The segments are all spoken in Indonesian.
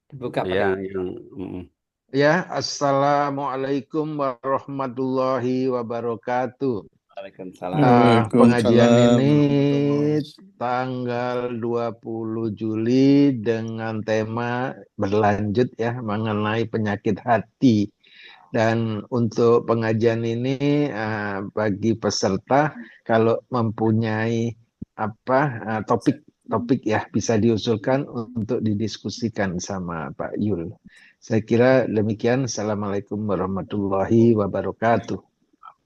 Dibuka Ya, pakai. Ya, Assalamualaikum warahmatullahi wabarakatuh. Waalaikumsalam. Pengajian Waalaikumsalam ini warahmatullahi tanggal 20 Juli dengan tema berlanjut ya mengenai penyakit hati. Dan untuk pengajian ini bagi peserta kalau mempunyai topik ya bisa diusulkan untuk didiskusikan sama Pak Yul. Saya kira demikian. Assalamualaikum warahmatullahi wabarakatuh.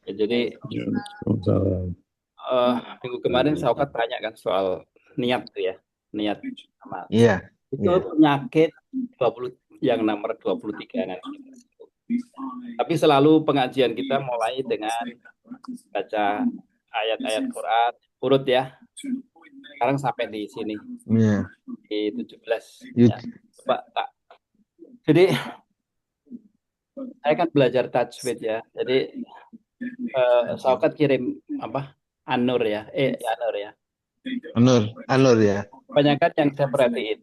Ya, jadi Waalaikumsalam. minggu kemarin Saukat tanya kan soal niat tuh ya, niat amal. Iya, Itu iya. penyakit 20 yang nomor 23 kan. Tapi selalu pengajian kita mulai dengan baca ayat-ayat Quran, urut ya. Sekarang sampai di sini, Iya. di 17. Yud- Ya. Coba tak. Jadi saya kan belajar tajwid ya. Jadi Saukat kirim apa? Anur ya. Anur ya. Anur ya. Kebanyakan yang saya perhatiin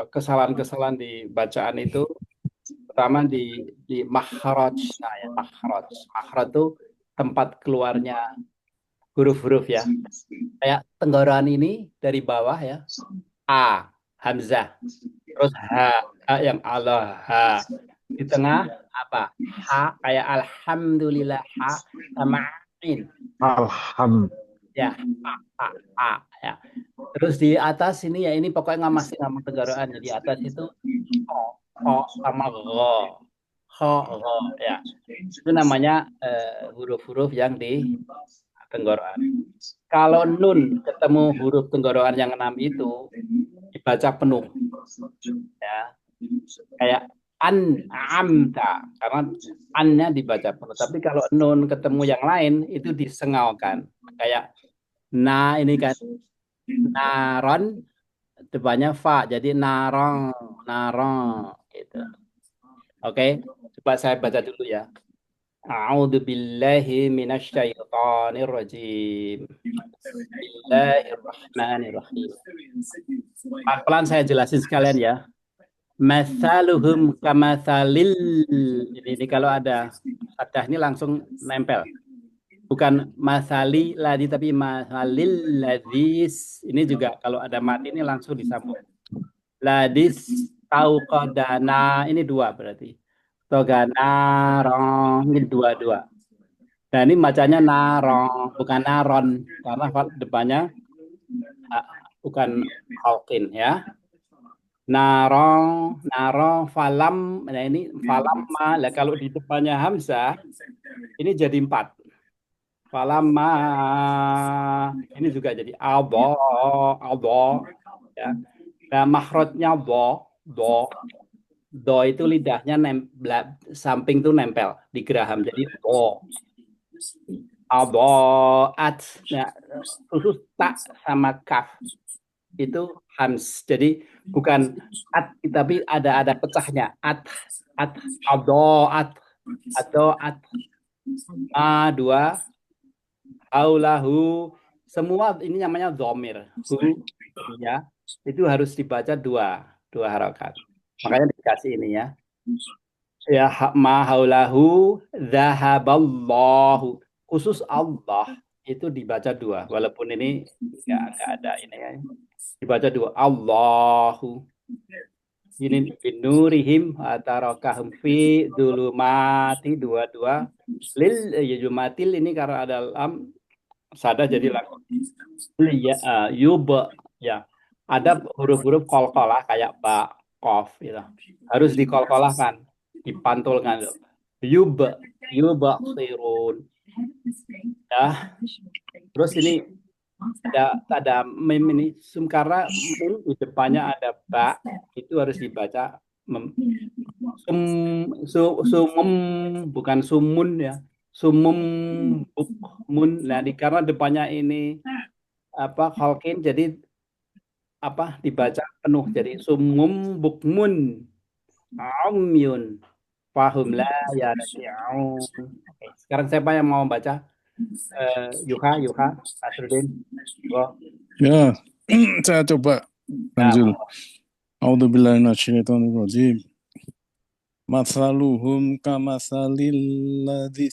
kesalahan-kesalahan di bacaan itu pertama di makhraj. Nah, ya, makhraj. Makhraj itu tempat keluarnya huruf-huruf ya. Kayak tenggorokan ini dari bawah ya. A, hamzah. Terus H yang Allah, H. Di tengah apa? H kayak alhamdulillah, H sama ain. Ya, A, ya. Terus di atas ini ya ini pokoknya nggak masih nama tenggorokan. Di atas itu O sama Ro. Ro, ya. Itu namanya huruf-huruf yang di tenggorokan. Kalau nun ketemu huruf tenggorokan yang 6 itu dibaca penuh. Ya. Kayak amta karena annya dibaca penuh. Tapi kalau nun ketemu yang lain itu disengalkan. Kayak ini kan naron depannya fa jadi narong gitu. Oke, coba saya baca dulu ya. A'udzu billahi minasyaitonir rajim. Bismillahirrahmanirrahim. Pelan-pelan saya jelasin sekalian ya. Mathaluhum kamathalil. Ini kalau ada fathah ini langsung nempel. Bukan masali ladi tapi masalil ladis. Ini juga kalau ada mati ini langsung disambung. Ladis tahu kodana ini dua berarti. Togana rong ini dua. Nah ini bacanya narong bukan naron karena depannya bukan halkin ya. Narong falam. Nah ini falamma. Lah kalau di depannya hamzah ini jadi 4. Falama ini juga jadi albo ya. Nah, makhrajnya do itu lidahnya samping tuh nempel di geraham jadi at ya, khusus tak sama kaf itu hams jadi bukan at tapi ada pecahnya at at dua aulahu semua ini namanya dhamir ya itu harus dibaca dua harokat makanya dikasih ini ya ma haulahu zahaballahu khusus Allah itu dibaca dua walaupun ini nggak ada ini ya dibaca dua Allahu ini binurihim atarakahum fi dzulumati dua lil yumatil ini karena ada lam sada jadi langsung ya ya ada huruf-huruf qalqalah kayak ba qaf gitu harus dikolkolahkan dipantulkan sirun ya terus ini ada mem ini karena mim di depannya ada ba itu harus dibaca sumum bukan sumun ya sumum bukmun nah karena depannya ini halkin jadi dibaca penuh jadi sumum bukmun amyun fahum la ya sekarang siapa yang mau baca Yuha Nasruddin Ya, saya coba Tanjul. A'udzu billahi minasyaitonir rajim. Mathaluhum kamathalil ladzi.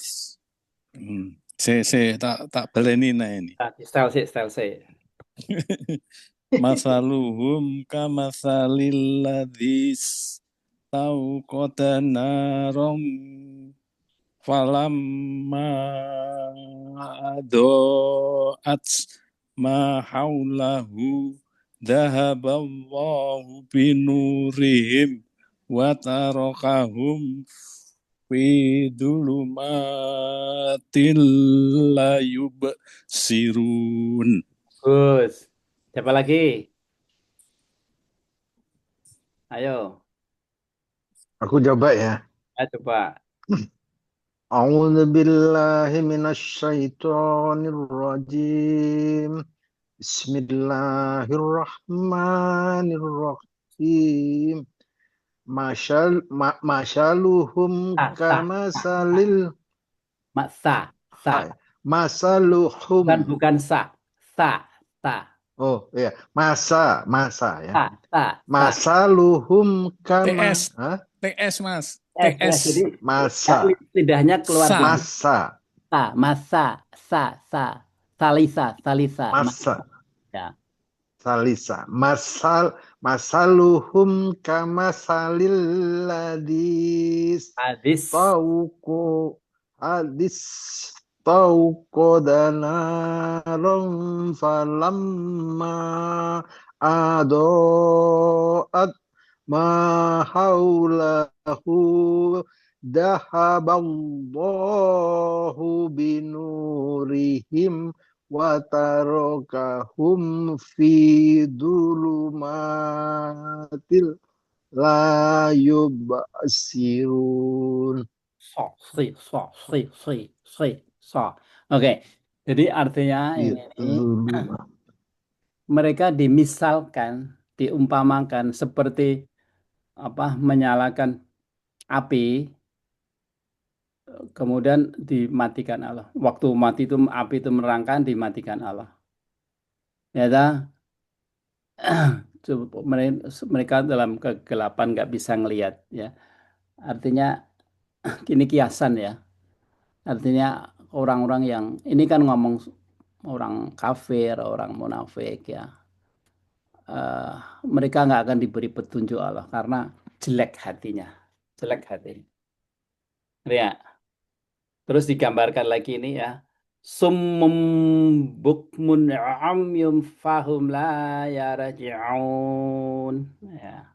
Saya tak baleni nah ini. Style sih. Mathaluhum kamathalil ladzi tauqada narum falamma adoat ma haulahu dhahaballahu binurihim wa tarakahum fi dhulumatil la yubsirun. Gus. Siapa lagi? Ayo. Aku coba ya. Ayo coba. A'udzu billahi minasyaitonir rajim. Bismillahirrahmanirrahim. Masyaluhum Sa. kamasalil Sa. hai. Masaluhum. Bukan sa. Sa. Sa. Oh iya, masa ya. Sa. Masaluhum kama. TS, Hah? TS Mas, S. Jadi TS. Masa. lidahnya keluar Sa. dulu. Masa. Masa. Sa. Salisa. Masa. Ya. Salisa. Masaluhum kamasalil ladis. Hadis. Hadis tauko danarum falamma adoat ma haulahu dahaballahu binurihim wa tarakahum fi dulumatil la yubsirun. So. Oke. Jadi artinya ini mereka dimisalkan, diumpamakan seperti menyalakan api, kemudian dimatikan Allah. Waktu mati itu api itu menerangkan, dimatikan Allah. Ya dah. Mereka dalam kegelapan nggak bisa ngelihat, ya. Artinya ini kiasan, ya. Artinya orang-orang yang ini kan ngomong orang kafir, orang munafik, ya. Eh, Mereka nggak akan diberi petunjuk Allah karena jelek hatinya, jelek hati. Ya. Terus digambarkan lagi ini, ya. Summum bukmun umyum fahum la yarji'un. Ya.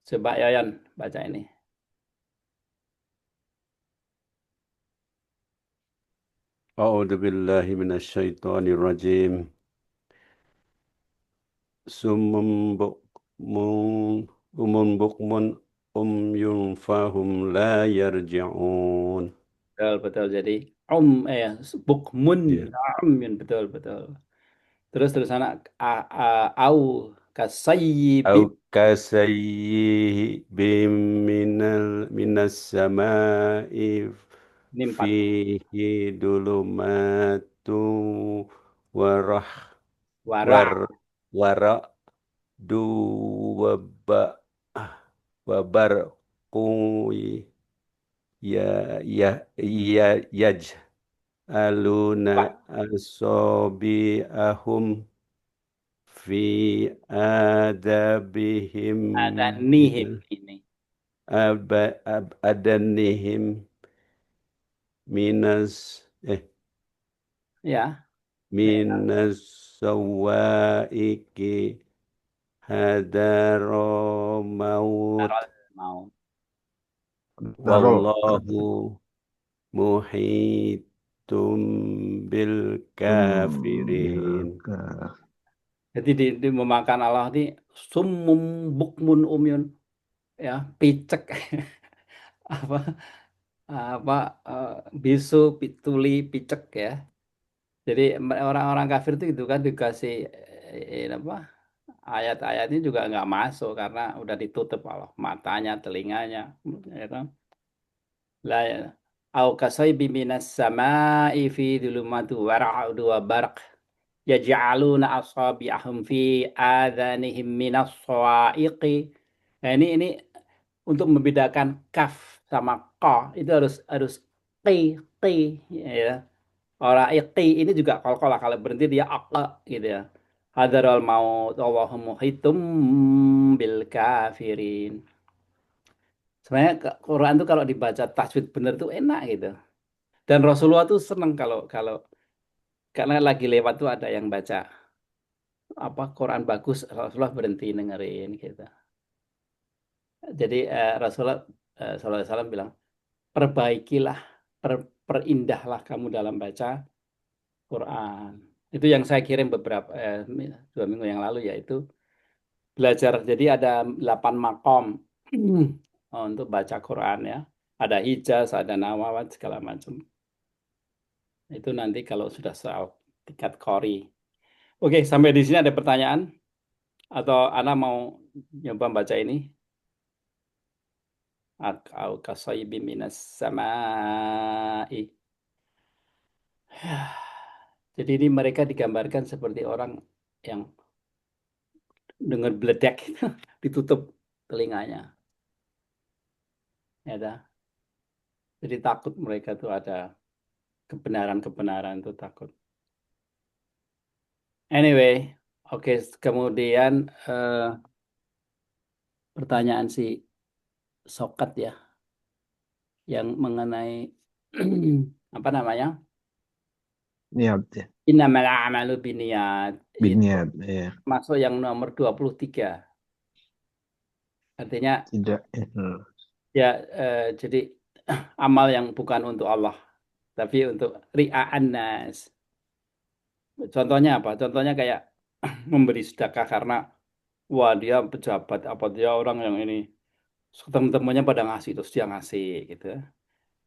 Coba Yayan baca ini. A'udzu billahi minasyaitonir rajim. Summun bukmun bukmun umyun fahum la yarji'un. Betul. Jadi bukmun Ya. umyun, betul. Terus anak au kasayyibi. Au kasayyibim minas sama'i Ini 4. fihi dulumatu warah Wara. war wara du waba wabarqui ya yaj aluna asobiahum fi adabihim Ada nihim min ini. adanihim minas Ya. minas sawaiki hadaro maut Mau. wallahu muhitum bil kafirin. Jadi di memakan Allah ini summum bukmun umyun, ya, picek. apa apa bisu, tuli, picek, ya. Jadi orang-orang kafir itu gitu kan dikasih ayat-ayatnya juga nggak masuk karena udah ditutup Allah matanya, telinganya, ya kan. Lah, ya. Au kasaybi minas sama'i fi dhulumati wara'du wa barq. yaj'aluna asabi'ahum fi adhanihim minas sawa'iqi. Nah, ini untuk membedakan kaf sama qa itu harus qi qi ya. Orang iqi ini juga qalqalah kalau berhenti dia aqa gitu ya. Hadaral maut Allahu muhitum bil kafirin. Sebenarnya Quran tuh kalau dibaca tajwid bener tuh enak gitu. Dan Rasulullah tuh seneng kalau kalau karena lagi lewat tuh ada yang baca apa Quran bagus, Rasulullah berhenti dengerin gitu. Jadi Rasulullah sallallahu alaihi wasallam bilang, perbaikilah, perindahlah kamu dalam baca Quran. Itu yang saya kirim beberapa 2 minggu yang lalu, yaitu belajar. Jadi ada 8 makom untuk baca Quran ya. Ada hijaz, ada nawawat segala macam. Itu nanti kalau sudah soal tingkat qori. Oke, sampai di sini ada pertanyaan atau Ana mau nyoba baca ini? Au kasayyibin minas samai. Jadi ini mereka digambarkan seperti orang yang dengar beledek gitu, ditutup telinganya. Ya dah. Jadi takut mereka tuh ada kebenaran-kebenaran tuh takut. Anyway, oke, kemudian pertanyaan si Sokat ya, yang mengenai apa namanya? Niat ya. Innamal a'malu binniyat. Itu Biniat ya. masuk yang nomor 23. Artinya Tidak. ya jadi amal yang bukan untuk Allah, tapi untuk ria'an nas. Contohnya apa? Contohnya kayak memberi sedekah karena wah dia pejabat apa dia orang yang ini teman-temannya pada ngasih terus dia ngasih gitu.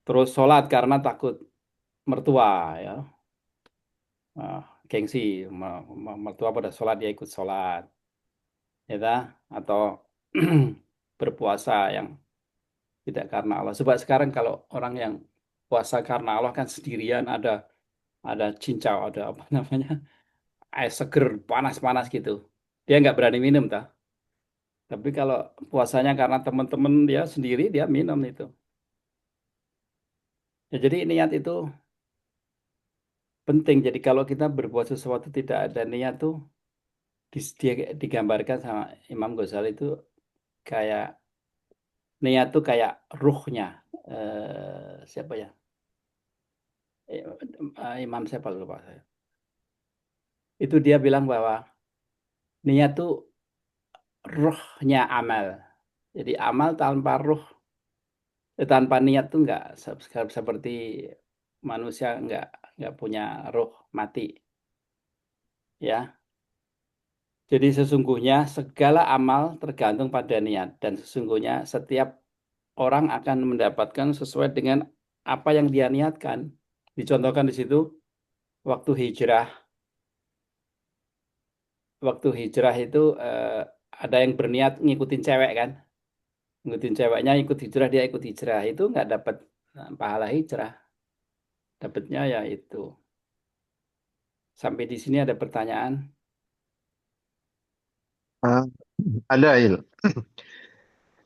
Terus sholat karena takut mertua ya. Gengsi mertua pada sholat dia ikut sholat ya dah. Atau berpuasa yang tidak karena Allah. Sebab sekarang kalau orang yang puasa karena Allah kan sendirian, ada cincau, ada apa namanya, air seger panas-panas gitu. Dia nggak berani minum tah. Tapi kalau puasanya karena teman-teman dia sendiri, dia minum itu. Ya, jadi niat itu penting. Jadi kalau kita berbuat sesuatu tidak ada niat tuh dia digambarkan sama Imam Ghazali itu kayak niat tuh kayak ruhnya siapa ya? Imam siapa lupa saya. Itu dia bilang bahwa niat tuh ruhnya amal. Jadi amal tanpa ruh, tanpa niat tuh nggak seperti manusia nggak punya ruh mati. Ya, jadi sesungguhnya segala amal tergantung pada niat dan sesungguhnya setiap orang akan mendapatkan sesuai dengan apa yang dia niatkan. Dicontohkan di situ waktu hijrah. Waktu hijrah itu ada yang berniat ngikutin cewek kan, ngikutin ceweknya, ikut hijrah, dia ikut hijrah itu nggak dapat pahala hijrah, dapatnya ya itu. Sampai di sini ada pertanyaan. Ada Il.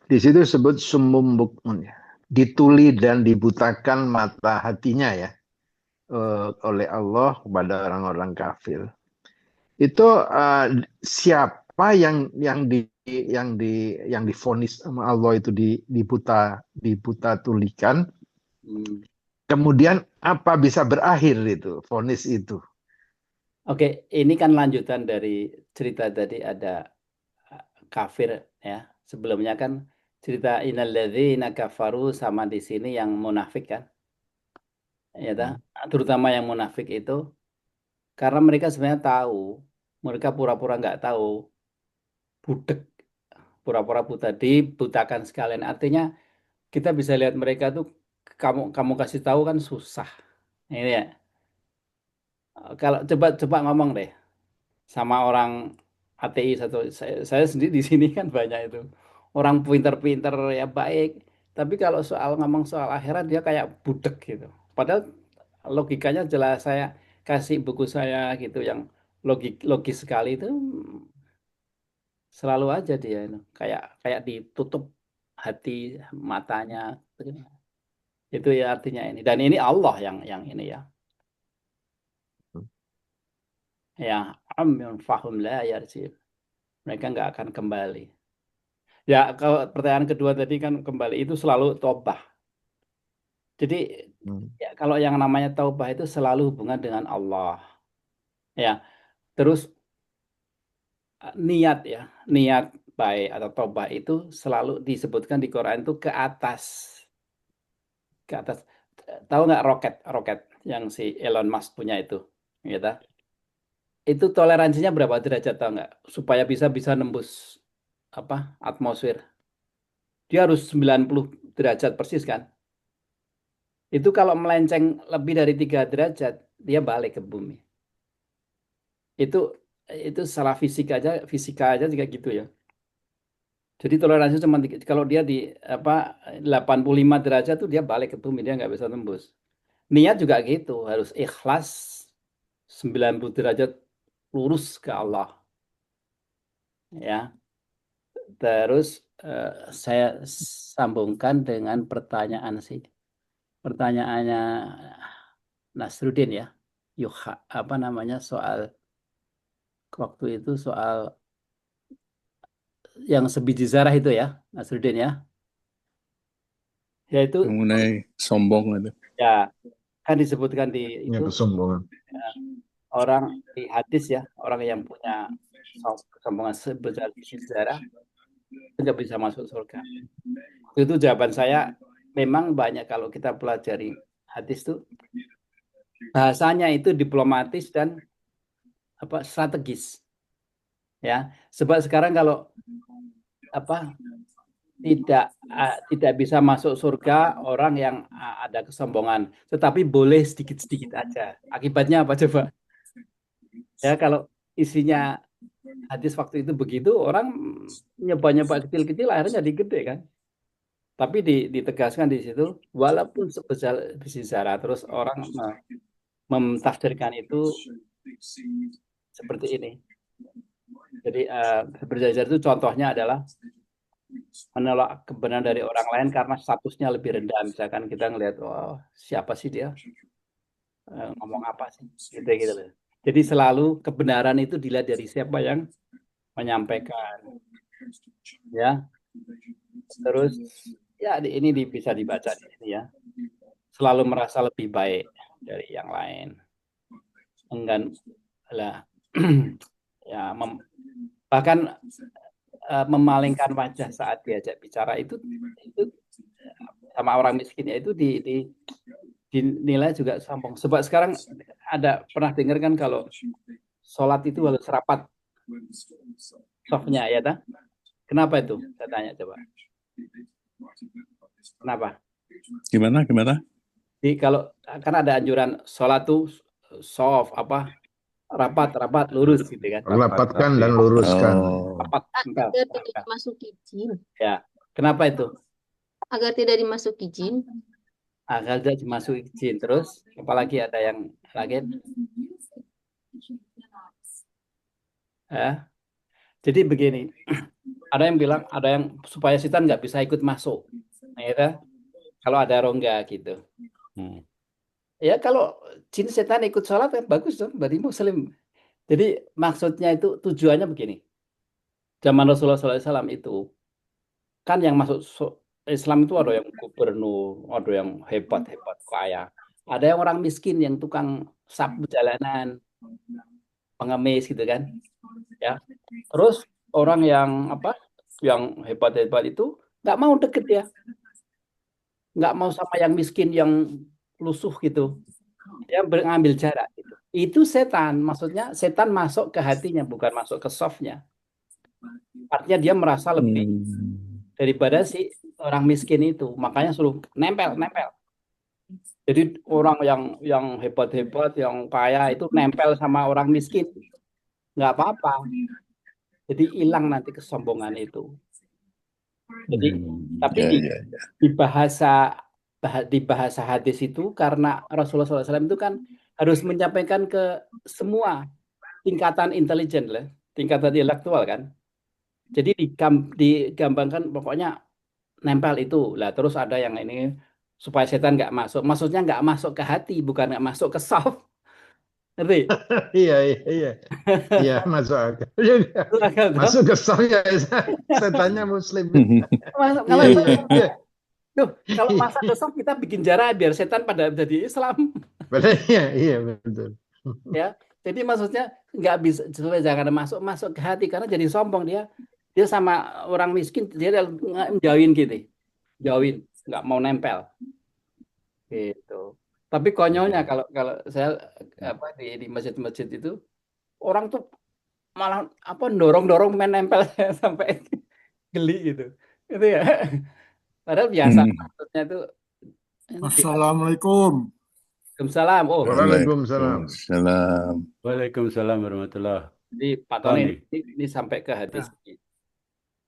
Di situ disebut summum bukmun ya. Dituli dan dibutakan mata hatinya ya oleh Allah kepada orang-orang kafir. Itu siapa yang divonis sama Allah itu dibuta tulikan. Kemudian apa bisa berakhir itu vonis itu? Oke, ini kan lanjutan dari cerita tadi ada kafir ya. Sebelumnya kan cerita innalladzina kafaru sama di sini yang munafik kan. Ya dah, terutama yang munafik itu karena mereka sebenarnya tahu, mereka pura-pura nggak tahu, budek, pura-pura buta, dibutakan sekalian. Artinya kita bisa lihat mereka tuh kamu kasih tahu kan susah. Ini ya. Kalau coba ngomong deh sama orang ateis atau saya sendiri di sini kan banyak itu orang pinter-pinter ya baik, tapi kalau soal ngomong soal akhirat dia kayak budek gitu. Padahal logikanya jelas, saya kasih buku saya gitu yang logis sekali itu selalu aja dia itu kayak ditutup hati matanya. Itu ya artinya ini. Dan ini Allah yang ini ya. Ya, amyun fahum la yarji. Mereka nggak akan kembali. Ya, kalau pertanyaan kedua tadi kan kembali itu selalu tobat. Jadi ya, kalau yang namanya taubah itu selalu hubungan dengan Allah. Ya, terus niat ya, niat baik atau taubah itu selalu disebutkan di Quran itu ke atas. Ke atas. Tahu nggak roket yang si Elon Musk punya itu? Gitu. Itu toleransinya berapa derajat tahu nggak? Supaya bisa nembus apa atmosfer. Dia harus 90 derajat persis kan? Itu kalau melenceng lebih dari 3 derajat, dia balik ke bumi. Itu salah fisika aja juga gitu ya. Jadi toleransi cuma kalau dia di 85 derajat tuh dia balik ke bumi, dia nggak bisa tembus. Niat juga gitu, harus ikhlas 90 derajat lurus ke Allah. Ya. Terus saya sambungkan dengan pertanyaannya Nasruddin ya. Soal waktu itu soal yang sebiji zarah itu ya, Nasruddin ya. Yaitu mengenai sombong itu. ya kan disebutkan di itu kesombongan. Orang di hadis ya, orang yang punya kesombongan sebesar biji zarah tidak bisa masuk surga. Itu jawaban saya, memang banyak kalau kita pelajari hadis tuh bahasanya itu diplomatis dan strategis. Ya, sebab sekarang kalau tidak bisa masuk surga orang yang ada kesombongan, tetapi boleh sedikit-sedikit aja. Akibatnya apa coba? Ya, kalau isinya hadis waktu itu begitu, orang nyoba-nyoba kecil-kecil akhirnya jadi gede kan. Tapi ditegaskan di situ, walaupun sebesar biji zarah, terus orang mentafsirkan itu seperti ini. Jadi berjajar itu contohnya adalah menolak kebenaran dari orang lain karena statusnya lebih rendah. Misalkan kita ngelihat, oh, siapa sih dia, ngomong apa sih, gitu loh. Jadi selalu kebenaran itu dilihat dari siapa yang menyampaikan, ya. Terus ya ini bisa dibaca di sini ya. Selalu merasa lebih baik dari yang lain, enggan lah, ya bahkan memalingkan wajah saat diajak bicara itu sama orang miskin itu dinilai juga sombong. Sebab sekarang pernah dengar kan kalau sholat itu harus rapat softnya ya ta? Kenapa itu? Saya tanya coba. Kenapa? Gimana? Jadi kalau kan ada anjuran sholat tuh soft rapat lurus gitu kan. Rapatkan dan luruskan. Rapat Agar tidak dimasuki jin. Ya. Kenapa itu? Agar tidak dimasuki jin. Agar tidak dimasuki jin. Terus apalagi ada yang lagi? Ya. Jadi begini. Ada yang bilang supaya setan nggak bisa ikut masuk. Ya, kalau ada rongga gitu. Ya kalau jin setan ikut sholat kan bagus dong, berarti muslim. Jadi maksudnya itu tujuannya begini. Zaman Rasulullah SAW itu kan yang masuk Islam itu ada yang gubernur, ada yang hebat kaya, ada yang orang miskin yang tukang sapu jalanan, pengemis gitu kan. Ya. Terus orang yang hebat itu nggak mau deket ya, nggak mau sama yang miskin yang lusuh gitu, yang mengambil jarak gitu. Itu setan, maksudnya setan masuk ke hatinya, bukan masuk ke softnya. Artinya dia merasa lebih daripada si orang miskin itu, makanya suruh nempel. Jadi orang yang hebat yang kaya itu nempel sama orang miskin, nggak apa-apa. Jadi hilang nanti kesombongan itu. Jadi tapi di bahasa hadis itu karena Rasulullah SAW itu kan harus menyampaikan ke semua, tingkatan intelijen lah, tingkatan intelektual kan. Jadi digambarkan pokoknya nempel itu lah. Terus ada yang ini supaya setan nggak masuk. Maksudnya nggak masuk ke hati, bukan nggak masuk ke soft. Ngerti? Iya, iya, iya. Iya, masuk akal juga. Masuk akal toh? Masuk ke saya, setannya muslim. Masuk, Iya, kalau iya, iya. tuh, kalau masuk ke soft kita bikin jarak biar setan pada jadi Islam. Betul, iya, iya, betul. Ya, jadi maksudnya nggak bisa, jangan masuk ke hati karena jadi sombong dia sama orang miskin dia jauhin gitu, jauhin, nggak mau nempel gitu. Tapi konyolnya kalau kalau saya di masjid-masjid itu orang tuh malah dorong main nempel sampai geli gitu, itu ya. Padahal biasa maksudnya itu. Assalamualaikum. Waalaikumsalam. Oh, Waalaikumsalam. Waalaikumsalam. Waalaikumsalam warahmatullahi. jadi Pak Tony ini sampai ke hadis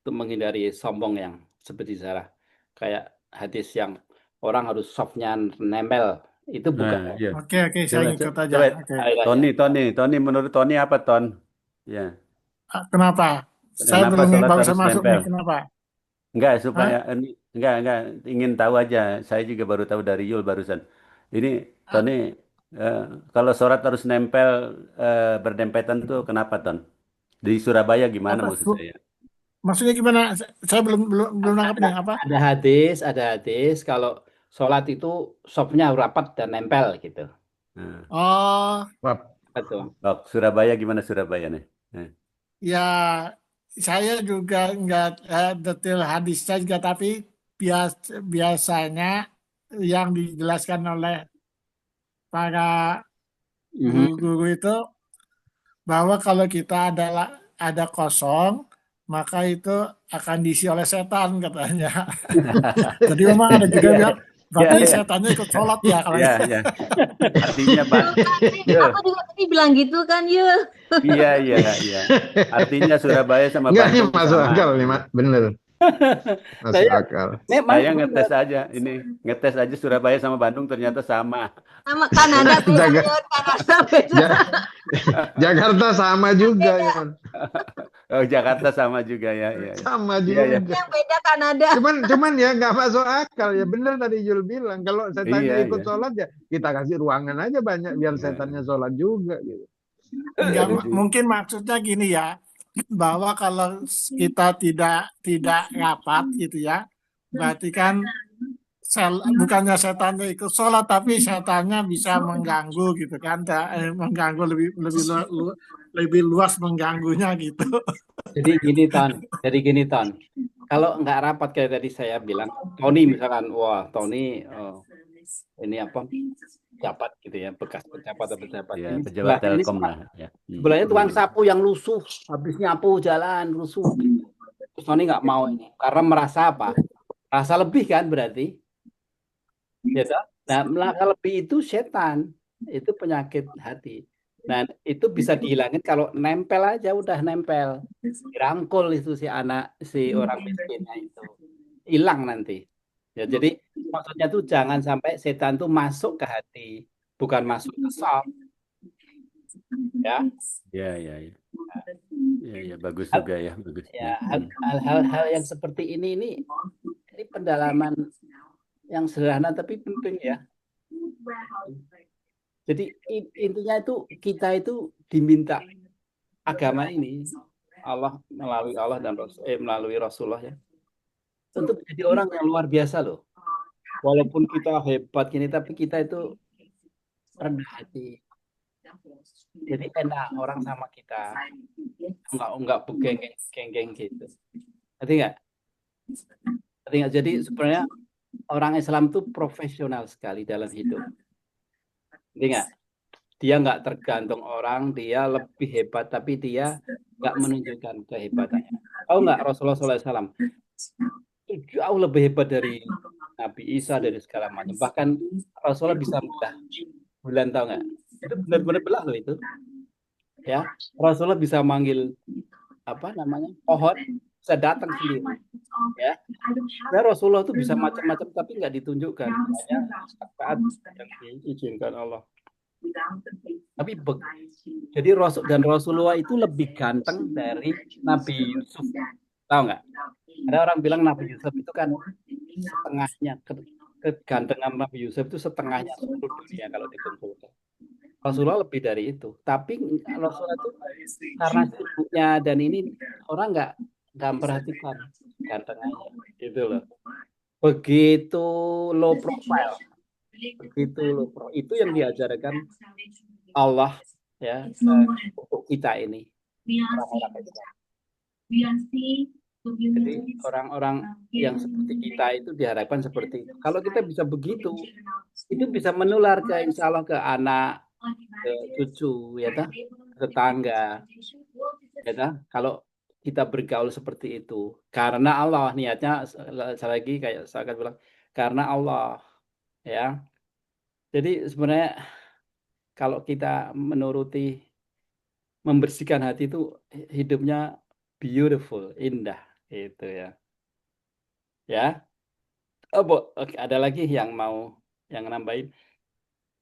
untuk menghindari sombong yang seperti Sarah. Kayak hadis yang orang harus softnya nempel. Itu bukan. Nah, iya. Oke, saya ikut aja. Coba, Oke. Tony, menurut Tony apa, Ton? Ya. Kenapa? Saya Kenapa belum sholat baru harus masuk nempel? nih, kenapa? Enggak, supaya enggak ingin tahu aja. Saya juga baru tahu dari Yul barusan. Ini Tony, kalau sholat harus nempel berdempetan tuh kenapa, Ton? Di Surabaya gimana maksud saya? Maksudnya gimana? Saya belum nangkap nih apa? Ada hadis kalau sholat itu softnya rapat dan nempel gitu. Oh, Betul. Surabaya gimana Surabaya nih? ya saya juga nggak detail hadisnya juga, tapi biasanya yang dijelaskan oleh para guru-guru itu bahwa kalau kita ada kosong, maka itu akan diisi oleh setan katanya. Jadi memang ada juga yang berarti setannya ikut sholat ya kalau Iya. Artinya Pak. Aku juga tadi bilang gitu kan, Yul. Iya. Artinya Surabaya sama Enggak, Bandung masuk sama. akal nih, Mak. Bener. Masuk akal. Saya ngetes aja ngetes aja Surabaya sama Bandung ternyata sama. Sama Kanada beda, Kanada beda. Jakarta sama juga ya. Oh, Jakarta sama juga ya. Sama juga. Iya. Yang beda Kanada. Cuman ya nggak masuk akal ya. Bener tadi Yul bilang kalau setannya ikut sholat ya kita kasih ruangan aja banyak biar setannya sholat juga gitu. Enggak, mungkin maksudnya gini ya, bahwa kalau kita tidak rapat gitu ya, berarti kan bukannya setannya ikut sholat, tapi setannya bisa mengganggu gitu kan, mengganggu lebih luas mengganggunya gitu. Jadi gini Ton. Kalau nggak rapat kayak tadi saya bilang, Tony misalkan, Tony ini apa? Pejabat gitu ya, bekas pejabat atau pejabat. Ya, pejabat Telkom lah. Ya. Sebelahnya tukang sapu yang lusuh, habis nyapu jalan lusuh. Terus Tony nggak mau ini, karena merasa apa? Rasa lebih kan berarti. Ya, nah, merasa lebih itu setan, itu penyakit hati. Nah, itu bisa dihilangin kalau nempel aja, udah nempel, dirangkul itu si orang miskinnya itu, hilang nanti. Ya, jadi maksudnya tuh jangan sampai setan tuh masuk ke hati, bukan masuk ke soft. Ya. Ya, bagus juga ya, bagus. Ya, hal-hal yang seperti ini pendalaman yang sederhana tapi penting ya. Jadi intinya itu kita itu diminta agama ini melalui Allah dan melalui Rasulullah ya, untuk jadi orang yang luar biasa loh. Walaupun kita hebat gini, tapi kita itu rendah hati. Jadi enak orang sama kita, enggak geng gitu. Ngerti nggak? Jadi sebenarnya orang Islam itu profesional sekali dalam hidup. Ngerti nggak? Dia nggak tergantung orang, dia lebih hebat, tapi dia nggak menunjukkan kehebatannya. Tahu nggak Rasulullah SAW jauh lebih hebat dari Nabi Isa, dari segala macam. Bahkan Rasulullah bisa belah bulan, tahu nggak? Itu benar-benar belah loh itu. Ya, Rasulullah bisa manggil pohon, bisa datang sendiri. Ya, Rasulullah itu bisa macam-macam tapi nggak ditunjukkan. Hanya saat yang diizinkan Allah. Tapi jadi Rasulullah itu lebih ganteng dari Nabi Yusuf. Tahu nggak? Ada orang bilang Nabi Yusuf itu kan setengahnya kegantengan Nabi Yusuf itu setengahnya seluruh dunia kalau dikumpulkan. Rasulullah lebih dari itu. Tapi Rasulullah itu karena sibuknya dan ini orang nggak memperhatikan gantengannya, gitu loh. Begitu low profile, begitu low profile. Itu yang diajarkan Allah ya untuk kita ini. Orang-orang Islam. Jadi orang-orang yang seperti kita itu diharapkan seperti itu. Kalau kita bisa begitu, itu bisa menular ke insya Allah ke anak, ke cucu, ya kan, tetangga, ya kan. Kalau kita bergaul seperti itu, karena Allah niatnya, saya lagi kayak saya akan bilang, karena Allah, ya. Jadi sebenarnya kalau kita menuruti, membersihkan hati itu hidupnya beautiful, indah, itu ya. Ya. Oh, oke, ada lagi yang mau yang nambahin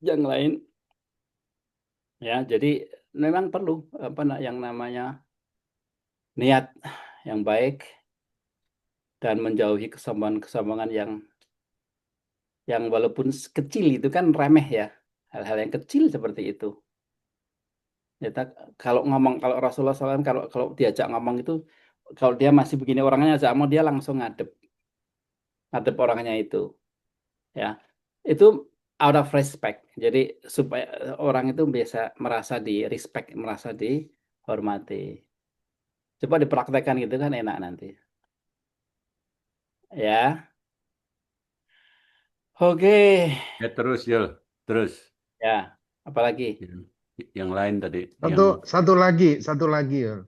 yang lain ya. Jadi memang perlu yang namanya niat yang baik dan menjauhi kesombongan-kesombongan yang walaupun kecil itu kan remeh ya. Hal-hal yang kecil seperti itu. Ya, kalau Rasulullah SAW kalau diajak ngomong itu, kalau dia masih begini orangnya ajak ngomong, dia langsung ngadep orangnya itu. Ya, itu out of respect. Jadi supaya orang itu bisa merasa di respect, merasa dihormati. Coba dipraktekkan gitu kan enak nanti. Ya. Oke. Ya terus Yul, terus. Ya, apalagi? Yang lain tadi. Satu lagi ya.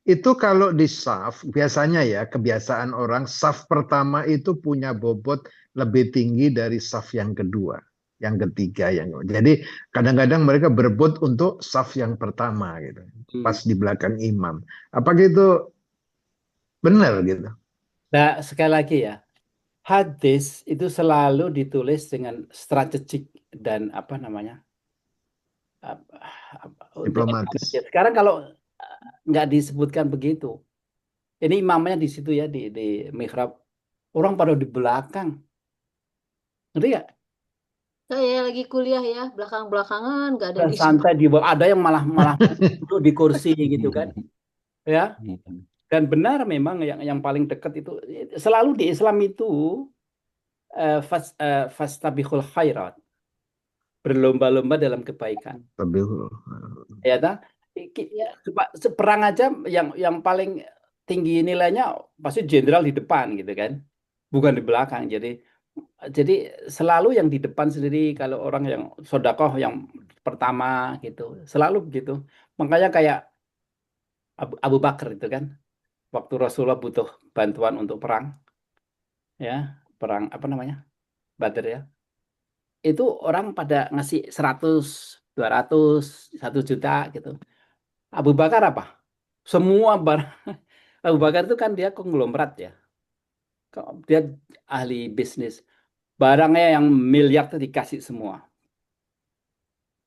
Itu kalau di saf, biasanya ya kebiasaan orang saf pertama itu punya bobot lebih tinggi dari saf yang kedua, yang ketiga, jadi kadang-kadang mereka berebut untuk saf yang pertama gitu, pas di belakang imam. Apa gitu benar gitu? Nah, sekali lagi ya, hadis itu selalu ditulis dengan strategik dan diplomatis. Sekarang kalau nggak disebutkan begitu, ini imamnya di situ ya di mihrab, orang pada di belakang, ngerti nggak? Saya lagi kuliah ya, belakang-belakangan nggak ada di Santai di bawah, ada yang malah duduk di kursi gitu kan, ya. Dan benar memang yang paling dekat itu selalu di Islam itu fastabiqul khairat, berlomba-lomba dalam kebaikan. Ya, perang aja yang paling tinggi nilainya pasti jenderal di depan gitu kan, bukan di belakang. Jadi selalu yang di depan sendiri kalau orang yang sodakoh yang pertama gitu, selalu begitu. Makanya kayak Abu Bakar itu kan, waktu Rasulullah butuh bantuan untuk perang, ya perang Badar ya, itu orang pada ngasih 100, 200, 1 juta gitu. Abu Bakar apa? Semua barang. Abu Bakar itu kan dia konglomerat ya. Dia ahli bisnis. Barangnya yang miliar itu dikasih semua.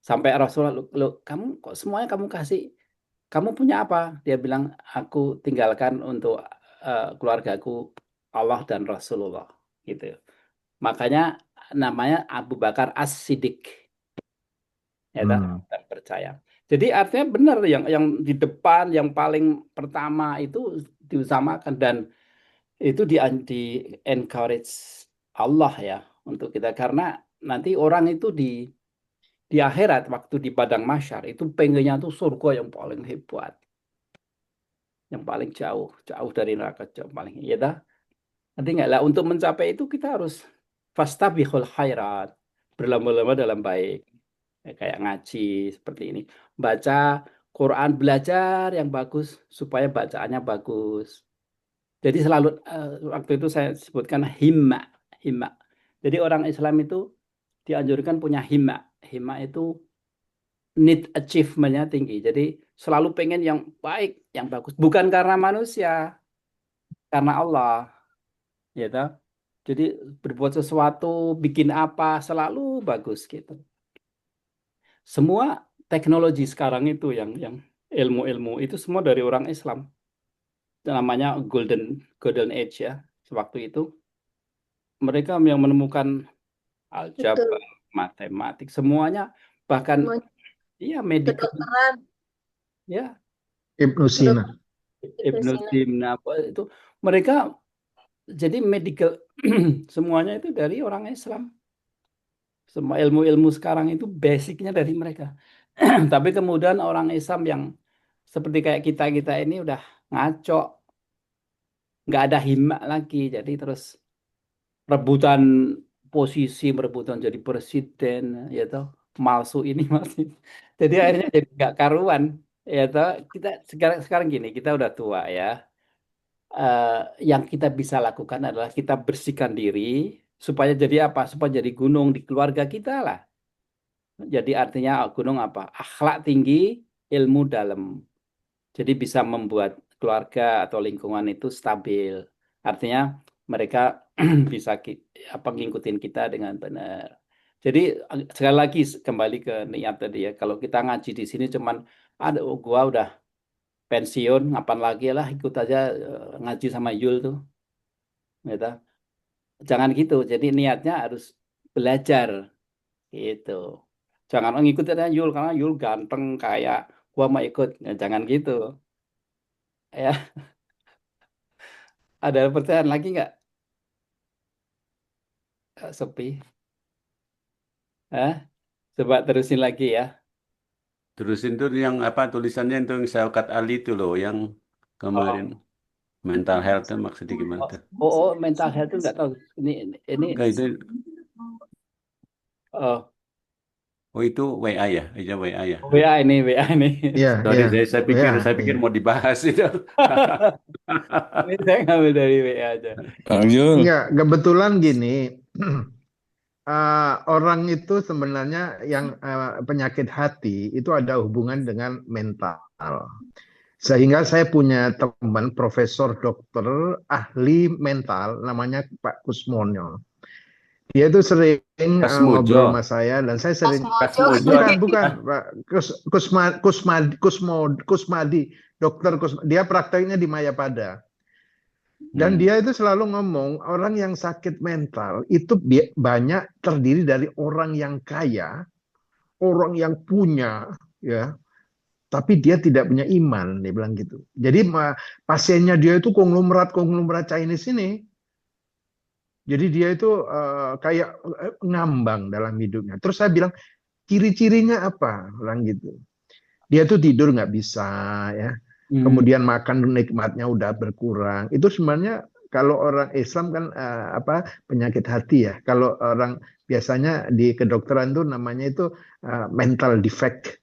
Sampai Rasulullah, kamu kok semuanya kamu kasih? Kamu punya apa? Dia bilang, aku tinggalkan untuk keluargaku Allah dan Rasulullah. Gitu. Makanya namanya Abu Bakar As-Siddiq. Ya, dan percaya. Jadi artinya benar yang di depan, yang paling pertama itu diutamakan dan itu di encourage Allah ya untuk kita, karena nanti orang itu di akhirat waktu di padang mahsyar itu pengennya tuh surga yang paling hebat, yang paling jauh dari neraka, jauh paling ya dah. Nanti nggak lah, untuk mencapai itu kita harus fastabiqul khairat, berlomba-lomba dalam baik. Kayak ngaji seperti ini, baca Quran, belajar yang bagus supaya bacaannya bagus. Jadi selalu waktu itu saya sebutkan himma. Jadi orang Islam itu dianjurkan punya himma. Himma itu need achievement-nya tinggi. Jadi selalu pengen yang baik, yang bagus. Bukan karena manusia, karena Allah. Ya toh? Jadi berbuat sesuatu, bikin apa, selalu bagus gitu. Semua teknologi sekarang itu yang ilmu-ilmu itu semua dari orang Islam. Namanya golden age ya. Waktu itu mereka yang menemukan aljabar, Betul. matematik, semuanya bahkan Semuanya iya medical kedokteran, ya Ibnu Sina. Ibnu Ibnu Sina. Sina apa itu mereka jadi medical semuanya itu dari orang Islam. Semua ilmu-ilmu sekarang itu basicnya dari mereka. Tapi kemudian orang Islam yang seperti kayak kita ini udah ngaco, nggak ada himma lagi. Jadi terus rebutan posisi, rebutan jadi presiden, ya toh, malsu ini masih. Jadi akhirnya jadi nggak karuan, ya toh. Kita sekarang gini, kita udah tua ya. Yang kita bisa lakukan adalah kita bersihkan diri supaya jadi apa? Supaya jadi gunung di keluarga kita lah. Jadi artinya gunung apa? Akhlak tinggi, ilmu dalam. Jadi bisa membuat keluarga atau lingkungan itu stabil. Artinya mereka bisa apa ngikutin kita dengan benar. Jadi sekali lagi kembali ke niat tadi ya. Kalau kita ngaji di sini cuman ada gua udah pensiun, ngapain lagi lah ikut aja ngaji sama Yul tuh, gitu. Jangan gitu. Jadi niatnya harus belajar gitu. Jangan ngikut aja Yul karena Yul ganteng kayak gua mau ikut. Ya, jangan gitu. Ya, ada pertanyaan lagi nggak? Sepi. Hah? Coba terusin lagi ya. Terusin tuh yang apa tulisannya itu yang Syaukat Ali itu loh yang kemarin Oh, mental health tuh maksudnya gimana tuh? mental health itu nggak tahu. Ini Enggak itu oh, itu WA ya, aja WA ya. WA ini. Iya, Sorry, iya. saya pikir Ya, saya pikir iya. mau dibahas itu. Ini saya ngambil dari WA aja. Kang Jul, Enggak, kebetulan gini, orang itu sebenarnya yang penyakit hati itu ada hubungan dengan mental. Sehingga saya punya teman profesor dokter ahli mental namanya Pak Kusmonyo. Dia itu sering Pas ngobrol Mojo, sama saya dan saya Pas sering pas Mojo. Mojo. bukan Pak Kusmadi, dokter Kusmadi. Dia prakteknya di Mayapada. Dan dia itu selalu ngomong orang yang sakit mental itu banyak terdiri dari orang yang kaya, orang yang punya, ya, tapi dia tidak punya iman, dia bilang gitu. Jadi pasiennya dia itu konglomerat Chinese ini. Jadi dia itu kayak ngambang dalam hidupnya. Terus saya bilang ciri-cirinya apa, bilang gitu. Dia tuh tidur nggak bisa, ya. Kemudian makan nikmatnya udah berkurang. Itu sebenarnya kalau orang Islam kan penyakit hati ya. Kalau orang biasanya di kedokteran tuh namanya itu mental defect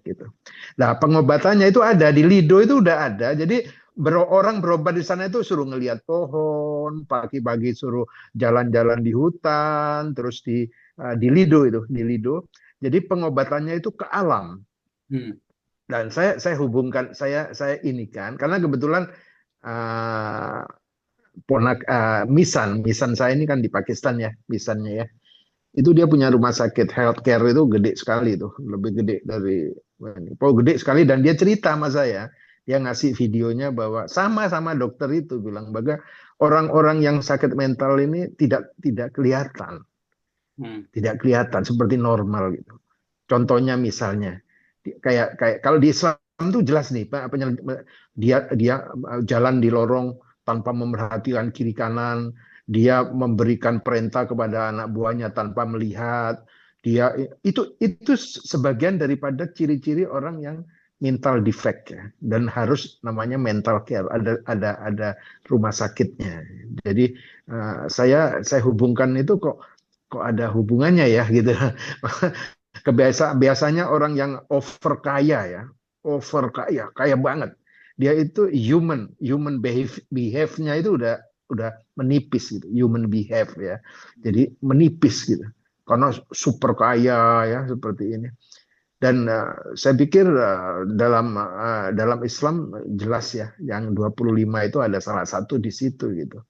gitu. Nah, pengobatannya itu ada di Lido itu udah ada. Jadi orang berobat di sana itu suruh ngelihat pohon, pagi-pagi suruh jalan-jalan di hutan, terus di Lido itu, di Lido. Jadi pengobatannya itu ke alam. Dan saya hubungkan saya ini kan karena kebetulan misan saya ini kan di Pakistan ya, misannya ya. Itu dia punya rumah sakit healthcare itu gede sekali tuh, lebih gede dari gede sekali dan dia cerita sama saya. Dia ngasih videonya bahwa sama dokter itu bilang bahwa orang-orang yang sakit mental ini tidak kelihatan. Tidak kelihatan seperti normal gitu. Contohnya misalnya kayak kalau di Islam tuh jelas nih Pak, dia jalan di lorong tanpa memerhatikan kiri kanan, dia memberikan perintah kepada anak buahnya tanpa melihat, dia itu sebagian daripada ciri-ciri orang yang mental defect ya, dan harus namanya mental care, ada rumah sakitnya. Jadi saya hubungkan itu kok ada hubungannya ya gitu. Biasanya orang yang over kaya kaya banget. Dia itu human behave-nya itu udah menipis gitu, human behave ya. Jadi menipis gitu. Karena super kaya ya seperti ini. Dan saya pikir dalam Islam jelas ya, yang 25 itu ada salah satu di situ gitu.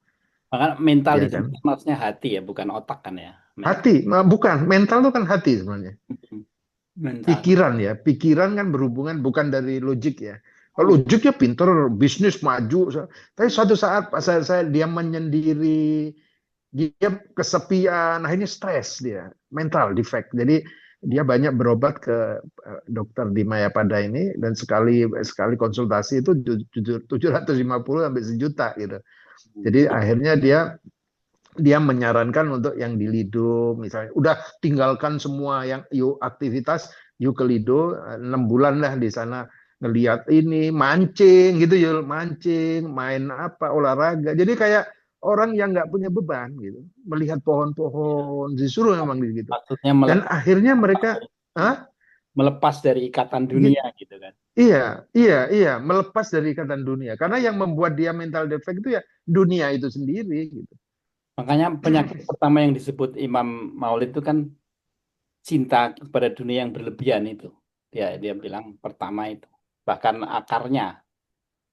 Maka mental Ya di sini maksudnya hati ya, bukan otak kan ya. Hati, bukan mental itu kan hati sebenarnya. Mental. Pikiran ya, pikiran kan berhubungan bukan dari logik ya. Kalau logik ya pinter, bisnis maju. Tapi suatu saat pas dia menyendiri, dia kesepian, akhirnya stres dia, mental defect. Jadi dia banyak berobat ke dokter di Mayapada ini dan sekali sekali konsultasi itu 750 sampai sejuta gitu. Jadi akhirnya dia menyarankan untuk yang di Lido misalnya udah tinggalkan semua yang yuk aktivitas yuk ke Lido 6 bulan lah di sana ngelihat ini mancing gitu yuk mancing main apa olahraga jadi kayak orang yang nggak punya beban gitu melihat pohon-pohon disuruh memang gitu Maksudnya dan akhirnya mereka melepas dari ikatan dunia gitu kan. iya melepas dari ikatan dunia karena yang membuat dia mental defect itu ya dunia itu sendiri gitu. Makanya penyakit pertama yang disebut Imam Maulid itu kan cinta kepada dunia yang berlebihan itu. Dia bilang pertama itu. Bahkan akarnya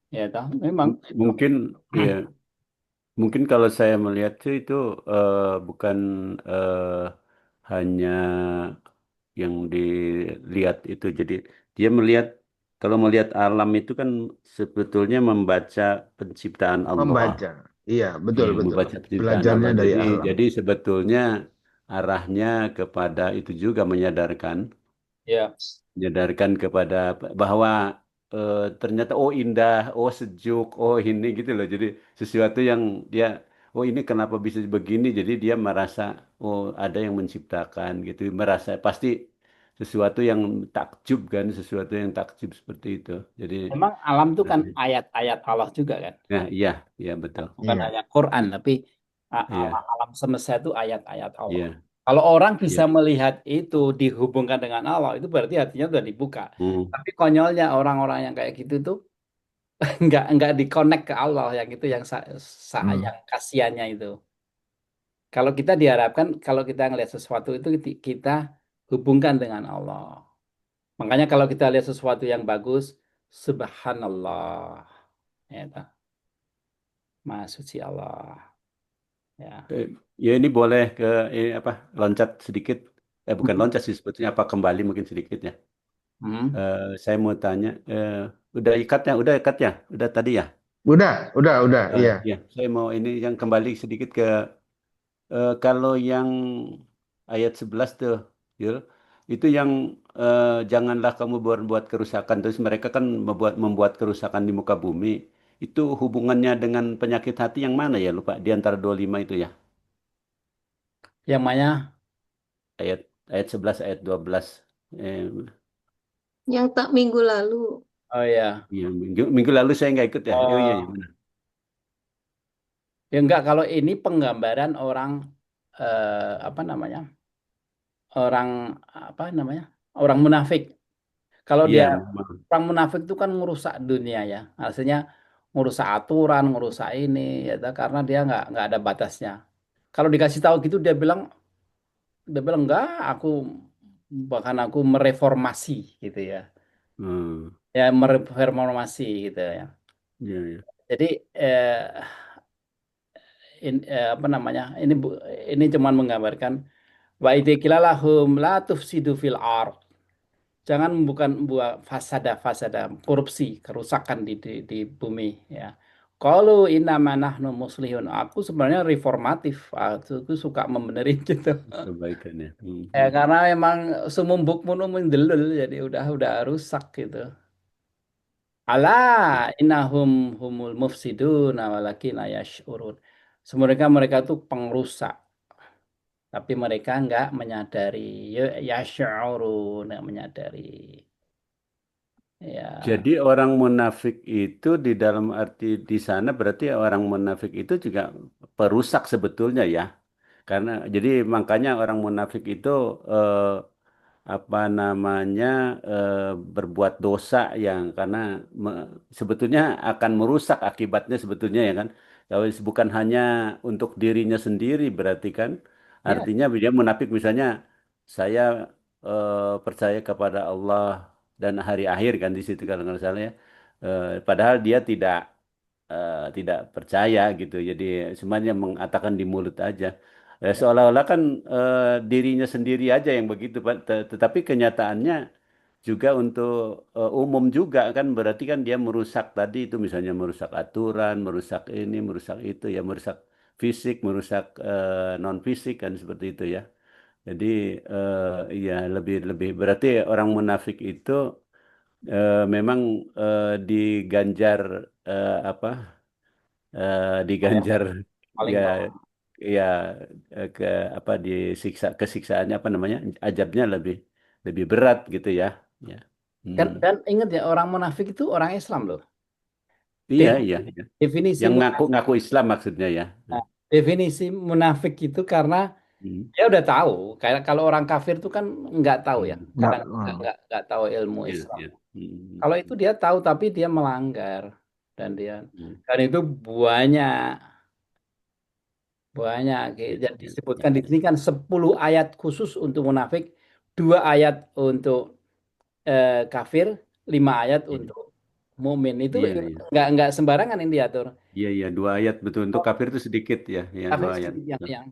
ya toh memang Mungkin ya, mungkin kalau saya melihat sih itu bukan hanya yang dilihat itu. Jadi dia melihat kalau melihat alam itu kan sebetulnya membaca penciptaan Allah. Membaca. Iya, betul Iya, betul. membaca penciptaan Belajarnya Allah. dari alam. Jadi sebetulnya arahnya kepada itu juga ya menyadarkan kepada bahwa ternyata oh indah, oh sejuk, oh ini gitu loh. Jadi sesuatu yang dia oh ini kenapa bisa begini? Jadi dia merasa oh ada yang menciptakan gitu, merasa pasti sesuatu yang takjub kan, sesuatu yang takjub seperti itu. Jadi memang alam itu kan ayat-ayat Allah juga kan. nah iya, iya betul. Bukan Iya. hanya Quran tapi Iya, alam semesta itu ayat-ayat Allah. iya, Kalau orang bisa iya. melihat itu dihubungkan dengan Allah, itu berarti hatinya sudah dibuka. Hmm, Tapi konyolnya orang-orang yang kayak gitu tuh nggak dikonek ke Allah yang itu yang Hmm. yang kasihannya itu. Kalau kita diharapkan kalau kita ngelihat sesuatu itu kita hubungkan dengan Allah. Makanya kalau kita lihat sesuatu yang bagus, Subhanallah, ya, toh. Maha suci Allah. Ya. ya ini boleh ke ini apa loncat sedikit. Bukan Mhm. loncat sih sebetulnya apa kembali mungkin sedikit ya. Hmm. Saya mau tanya, udah ikat ya, udah tadi ya. Udah, iya. Ya, saya mau ini yang kembali sedikit ke kalau yang ayat 11 tuh, Yul, itu yang janganlah kamu buat kerusakan. Terus mereka kan membuat kerusakan di muka bumi. Itu hubungannya dengan penyakit hati yang mana ya lupa di antara 25 itu ya. Yang mana? Ayat ayat 11 ayat 12. Eh, Yang tak minggu lalu. Oh ya. iya, minggu lalu saya nggak ikut ya. Oh iya, iya Oh, benar. ya enggak kalau ini penggambaran orang apa namanya? Orang apa namanya? Orang munafik. Kalau dia Iya, memang. orang munafik itu kan ngerusak dunia ya. Artinya ngerusak aturan, ngerusak ini ya toh, karena dia nggak ada batasnya. Kalau dikasih tahu gitu dia bilang enggak, bahkan aku mereformasi gitu ya. Hmm, Ya mereformasi gitu ya. iya, iya. Jadi apa namanya? Ini cuman menggambarkan wa idza la tufsidu fil ard. Jangan bukan buat fasada korupsi, kerusakan di bumi ya. Kalau innama nahnu muslihun, aku sebenarnya reformatif, aku suka membenerin gitu. Kebaikannya. Hmm, Ya hmm. karena memang sumumbuk munu mendelul jadi udah rusak gitu. Ala innahum humul mufsidun walakin yash'urun. Mereka mereka tuh pengrusak, tapi mereka nggak menyadari. Yash'urun nggak menyadari. Ya, Jadi orang munafik itu di dalam arti di sana berarti orang munafik itu juga perusak sebetulnya ya. Karena jadi makanya orang munafik itu eh, apa namanya eh, berbuat dosa yang karena sebetulnya akan merusak akibatnya sebetulnya ya kan. Kalau bukan hanya untuk dirinya sendiri berarti kan ya, artinya dia munafik misalnya saya percaya kepada Allah dan hari akhir kan di situ kalau nggak salah ya. Padahal dia tidak percaya gitu. Jadi semuanya mengatakan di mulut aja. Seolah-olah kan dirinya sendiri aja yang begitu, Pak. Tetapi kenyataannya juga untuk umum juga kan, berarti kan dia merusak tadi itu, misalnya merusak aturan, merusak ini, merusak itu ya, merusak fisik, merusak non fisik kan, seperti itu ya. Jadi ya lebih lebih berarti orang munafik itu memang diganjar apa Paling diganjar paling ya bawah. ya ke apa disiksa, kesiksaannya apa namanya, azabnya lebih lebih berat gitu ya. Ya. Hmm. Dan ingat ya, orang munafik itu orang Islam loh. Iya, iya, Definisi, iya. definisi Yang munafik, ngaku-ngaku Islam maksudnya ya. definisi munafik itu karena Hmm. dia udah tahu. Kayak kalau orang kafir itu kan nggak tahu ya, Hmm. Nggak, kadang nggak tahu ilmu Iya, Islam. iya. Hmm. Kalau itu dia tahu tapi dia melanggar dan Hmm. itu banyak banyak. Iya, Jadi iya, disebutkan iya. di sini kan 10 ayat khusus untuk munafik, 2 ayat untuk kafir, 5 ayat Iya, untuk mukmin. Itu iya, iya. nggak sembarangan ini diatur. Iya, iya, 2 ayat betul. Untuk kafir itu sedikit ya, ya Kafir 2 ayat. sedikit yang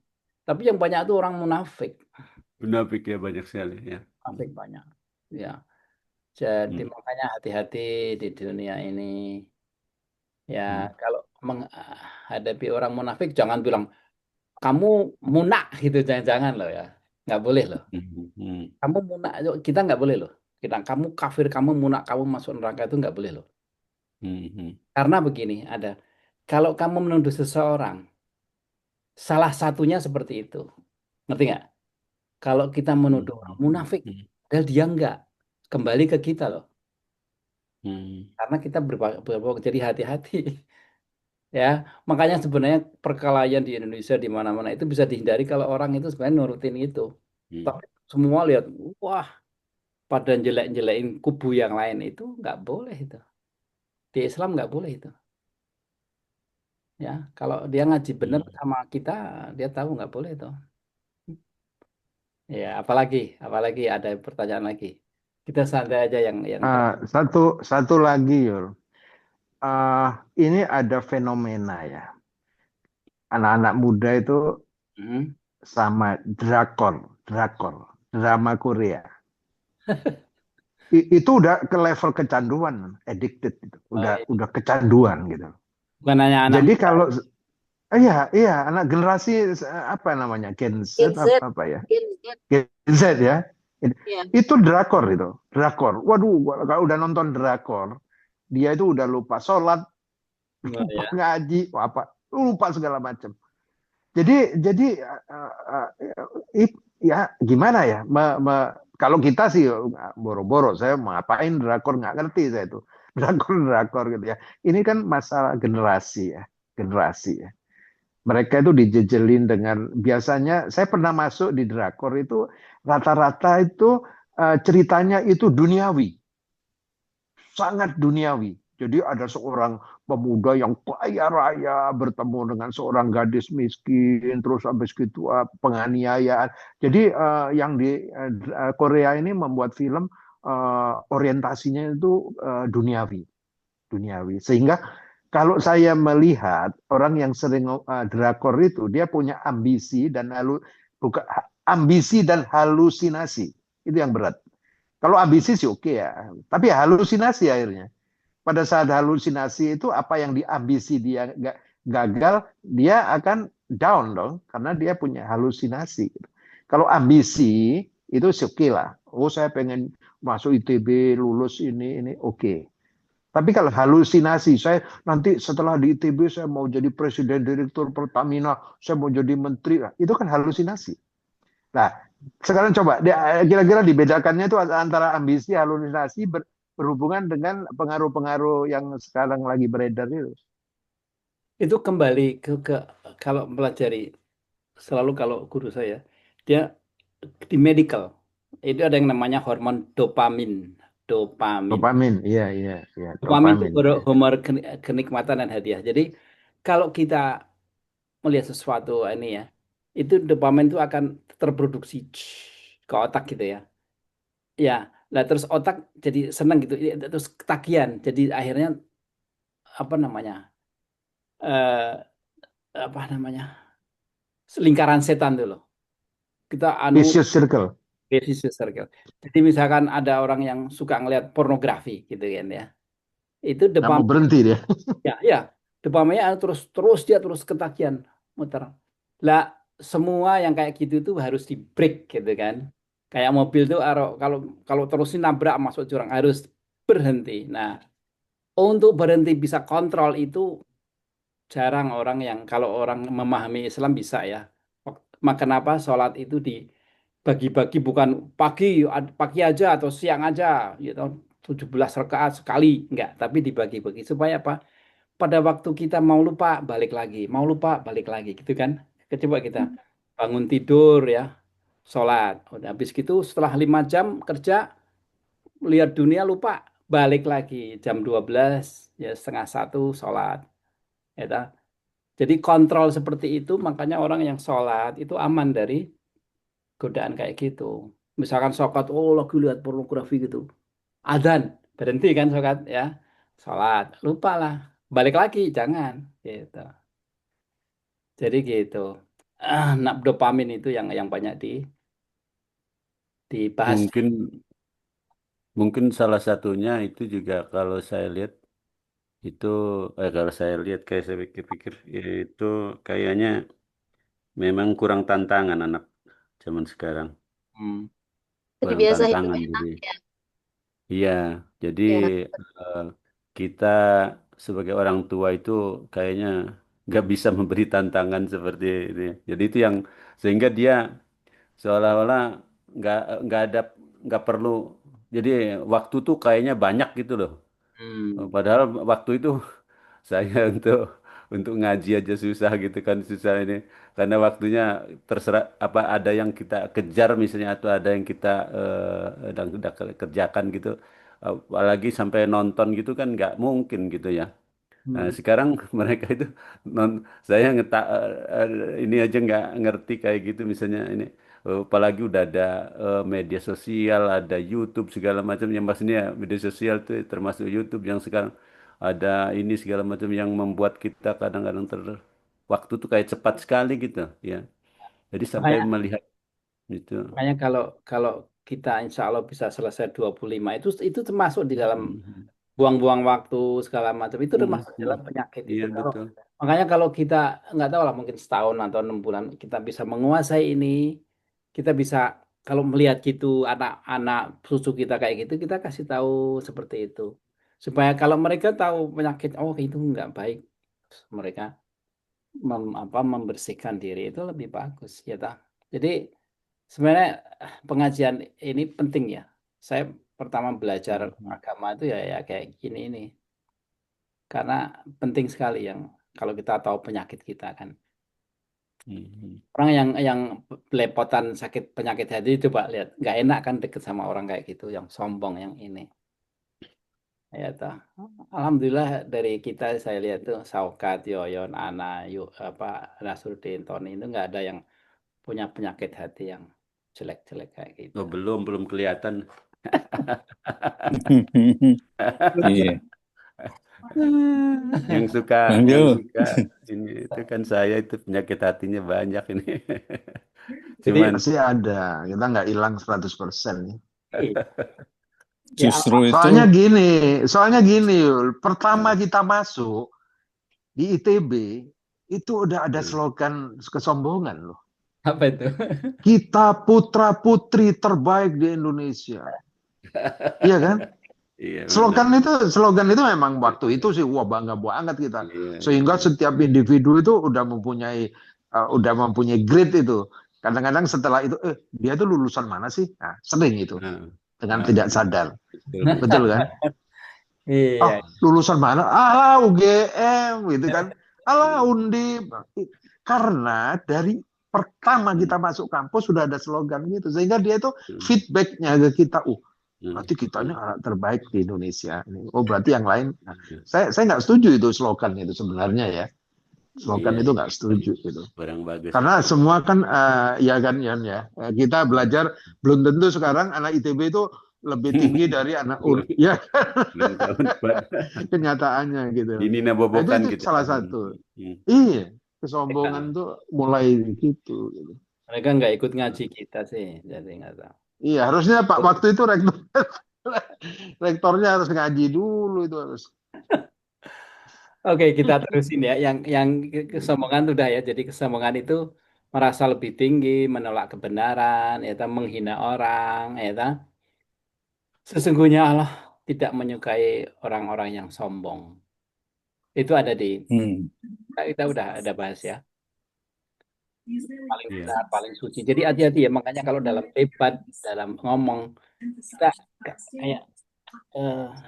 tapi yang banyak itu orang munafik. Munafik ya banyak sekali ya. Munafik banyak. Ya. Jadi Hmm. makanya hati-hati di dunia ini. Ya, Hmm. kalau menghadapi orang munafik jangan bilang kamu munak gitu, jangan-jangan loh ya. Nggak boleh loh. Hmm. Hmm. Kamu munak, kita nggak boleh loh. Kamu kafir, kamu munak, kamu masuk neraka itu nggak boleh loh. Hmm. Karena begini, kalau kamu menuduh seseorang, salah satunya seperti itu. Ngerti nggak? Kalau kita Hmm. menuduh orang munafik, Hmm. padahal dia nggak, kembali ke kita loh. Hmm. Karena kita berbohong, jadi hati-hati. Ya, makanya sebenarnya perkelahian di Indonesia di mana-mana itu bisa dihindari kalau orang itu sebenarnya nurutin itu. Hmm. Tapi semua lihat, wah, pada jelek-jelekin kubu yang lain itu nggak boleh itu. Di Islam nggak boleh itu. Ya, kalau dia ngaji benar Hmm. sama kita, dia tahu nggak boleh itu. Ya, apalagi ada pertanyaan lagi. Kita santai aja yang satu lagi, Yul. Ini ada fenomena ya. Anak-anak muda itu Hmm. sama drakor, drama Korea. Itu udah ke level kecanduan, addicted itu. Iya. Udah kecanduan gitu. Bukan hanya anak Jadi muda. kalau iya anak generasi apa namanya? Gen Z Gen Z, apa ya? Gen Z, Gen Z ya. ya. Itu drakor itu, drakor. Waduh, kalau udah nonton drakor, dia itu udah lupa sholat, Oh, lupa ya. ngaji, lupa segala macam. Jadi ya gimana ya? Kalau kita sih boro-boro, saya mau ngapain drakor nggak ngerti saya itu drakor gitu ya. Ini kan masalah generasi ya, generasi ya. Mereka itu dijejelin dengan biasanya saya pernah masuk di drakor itu rata-rata itu ceritanya itu duniawi, sangat duniawi. Jadi ada seorang pemuda yang kaya raya bertemu dengan seorang gadis miskin, terus habis gitu penganiayaan. Jadi yang di Korea ini membuat film orientasinya itu duniawi, duniawi. Sehingga kalau saya melihat orang yang sering drakor itu dia punya ambisi dan bukan ambisi dan halusinasi. Itu yang berat. Kalau ambisi sih oke ya, tapi halusinasi akhirnya. Pada saat halusinasi itu apa yang diambisi dia gagal, dia akan down dong, karena dia punya halusinasi. Kalau ambisi itu oke lah. Oh saya pengen masuk ITB, lulus ini oke. Tapi kalau halusinasi, saya nanti setelah di ITB saya mau jadi presiden direktur Pertamina, saya mau jadi menteri, itu kan halusinasi. Nah, sekarang coba kira-kira dibedakannya itu antara ambisi, halusinasi berhubungan dengan pengaruh-pengaruh yang sekarang lagi beredar itu. Itu kembali ke kalau mempelajari, selalu kalau guru saya, dia di medical itu ada yang namanya hormon dopamin. Dopamin. Dopamin, iya, Dopamin itu dopamin. Ya. hormon kenikmatan dan hadiah. Jadi kalau kita melihat sesuatu ini ya, itu dopamin itu akan terproduksi ke otak gitu ya. Ya, lah terus otak jadi senang gitu, terus ketagihan. Jadi akhirnya apa namanya? eh apa namanya? lingkaran setan tuh loh. Kita Vicious circle. vicious circle. Jadi misalkan ada orang yang suka ngeliat pornografi gitu kan ya. Itu Nggak mau dopamin berhenti dia. ya dopaminnya terus dia terus ketagihan muter. Lah semua yang kayak gitu tuh harus di break gitu kan. Kayak mobil tuh kalau terusin nabrak masuk jurang harus berhenti. Nah, untuk berhenti bisa kontrol itu jarang orang yang kalau orang memahami Islam bisa ya. Maka kenapa sholat itu dibagi-bagi bukan pagi aja atau siang aja gitu. 17 rakaat sekali enggak, tapi dibagi-bagi supaya apa? Pada waktu kita mau lupa balik lagi, mau lupa balik lagi gitu kan. Coba kita bangun tidur ya, sholat. Udah habis gitu setelah 5 jam kerja lihat dunia lupa balik lagi jam 12 ya setengah satu sholat. Ya, toh. Jadi kontrol seperti itu makanya orang yang sholat itu aman dari godaan kayak gitu. Misalkan sholat, oh lagi lihat pornografi gitu. Adzan, berhenti kan sholat ya. Sholat, lupa lah. Balik lagi, jangan. Gitu. Jadi gitu. Dopamin itu yang banyak dibahas. Mungkin salah satunya itu juga kalau saya lihat itu kalau saya lihat kayak saya pikir-pikir itu kayaknya memang kurang tantangan anak zaman sekarang. Hmm. Kurang Terbiasa tantangan hidup jadi. enak ya. Iya, jadi Ya. eh, kita sebagai orang tua itu kayaknya nggak bisa memberi tantangan seperti ini. Jadi itu yang sehingga dia seolah-olah nggak nggak ada nggak perlu. Jadi waktu tuh kayaknya banyak gitu loh. Hmm. Padahal waktu itu saya untuk ngaji aja susah gitu kan susah ini karena waktunya terserah apa ada yang kita kejar misalnya atau ada yang kita sedang kerjakan gitu apalagi sampai nonton gitu kan nggak mungkin gitu ya. Nah, Hmm. sekarang mereka itu saya ini aja nggak ngerti kayak gitu misalnya ini apalagi udah ada media sosial, ada YouTube segala macam yang maksudnya media sosial tuh termasuk YouTube yang sekarang ada ini segala macam yang membuat kita kadang-kadang waktu tuh kayak cepat sekali gitu ya. Jadi sampai Makanya, melihat itu. makanya kalau kita insya Allah bisa selesai 25 itu termasuk di dalam Mhm. buang-buang waktu segala macam itu termasuk dalam Mhm. penyakit itu. Iya betul. Makanya kalau kita nggak tahu lah mungkin setahun atau 6 bulan kita bisa menguasai ini, kita bisa kalau melihat gitu anak-anak cucu kita kayak gitu kita kasih tahu seperti itu supaya kalau mereka tahu penyakit oh itu nggak baik mereka membersihkan diri itu lebih bagus ya tak. Jadi sebenarnya pengajian ini penting ya. Saya pertama belajar Mhm. agama itu ya kayak gini ini karena penting sekali yang kalau kita tahu penyakit kita kan. Mhm. Orang yang belepotan sakit penyakit hati coba lihat nggak enak kan deket sama orang kayak gitu yang sombong yang ini ya toh. Alhamdulillah dari kita saya lihat tuh Saukat, Yoyon, Ana, yuk apa Nasruddin, Tony itu nggak ada yang punya penyakit hati yang jelek-jelek kayak gitu. Oh, belum kelihatan. Iya. Yang suka Bang yang Jo, suka ini itu kan saya itu penyakit hatinya banyak ini. Jadi Cuman Pasti ada. Kita nggak hilang 100% ya. ya justru itu Soalnya gini, Yul. Pertama kita masuk di ITB, itu udah ada slogan kesombongan loh. apa itu? Kita putra-putri terbaik di Indonesia. Iya kan? iya Slogan itu memang waktu itu sih wah bangga banget kita. Iya, Sehingga iya. setiap individu itu udah mempunyai grade itu. Kadang-kadang setelah itu dia tuh lulusan mana sih? Nah, sering itu Nah, dengan tidak sadar. betul. Betul kan? Iya. Lulusan mana? Alah UGM gitu kan. Alah Undip. Karena dari pertama kita masuk kampus sudah ada slogan gitu. Sehingga dia itu feedbacknya ke kita. Berarti kita ini anak terbaik di Indonesia. Oh berarti yang lain. Nah, saya nggak setuju itu slogan itu sebenarnya ya. Slogan Iya, itu nggak setuju gitu. barang bagus. Karena semua kan ya kan Yan ya. Kita belajar belum tentu sekarang anak ITB itu lebih tinggi dari anak ya Belum tahu, Pak. kenyataannya gitu. Ini Nah, nabobokan itu gitu. salah satu. Iya. Kesombongan tuh mulai gitu. Mereka nggak ikut ngaji kita sih, jadi nggak tahu. Iya, harusnya Pak waktu itu rektornya harus ngaji dulu itu harus. Oke, kita terusin ya. Yang kesombongan itu udah ya. Jadi kesombongan itu merasa lebih tinggi, menolak kebenaran, ya, toh, menghina orang, ya, toh. Sesungguhnya Allah tidak menyukai orang-orang yang sombong. Itu ada di Hmm. kita udah ada bahas ya. Paling Iya. benar, paling suci. Jadi hati-hati ya. Makanya kalau dalam debat, dalam ngomong, kita kayak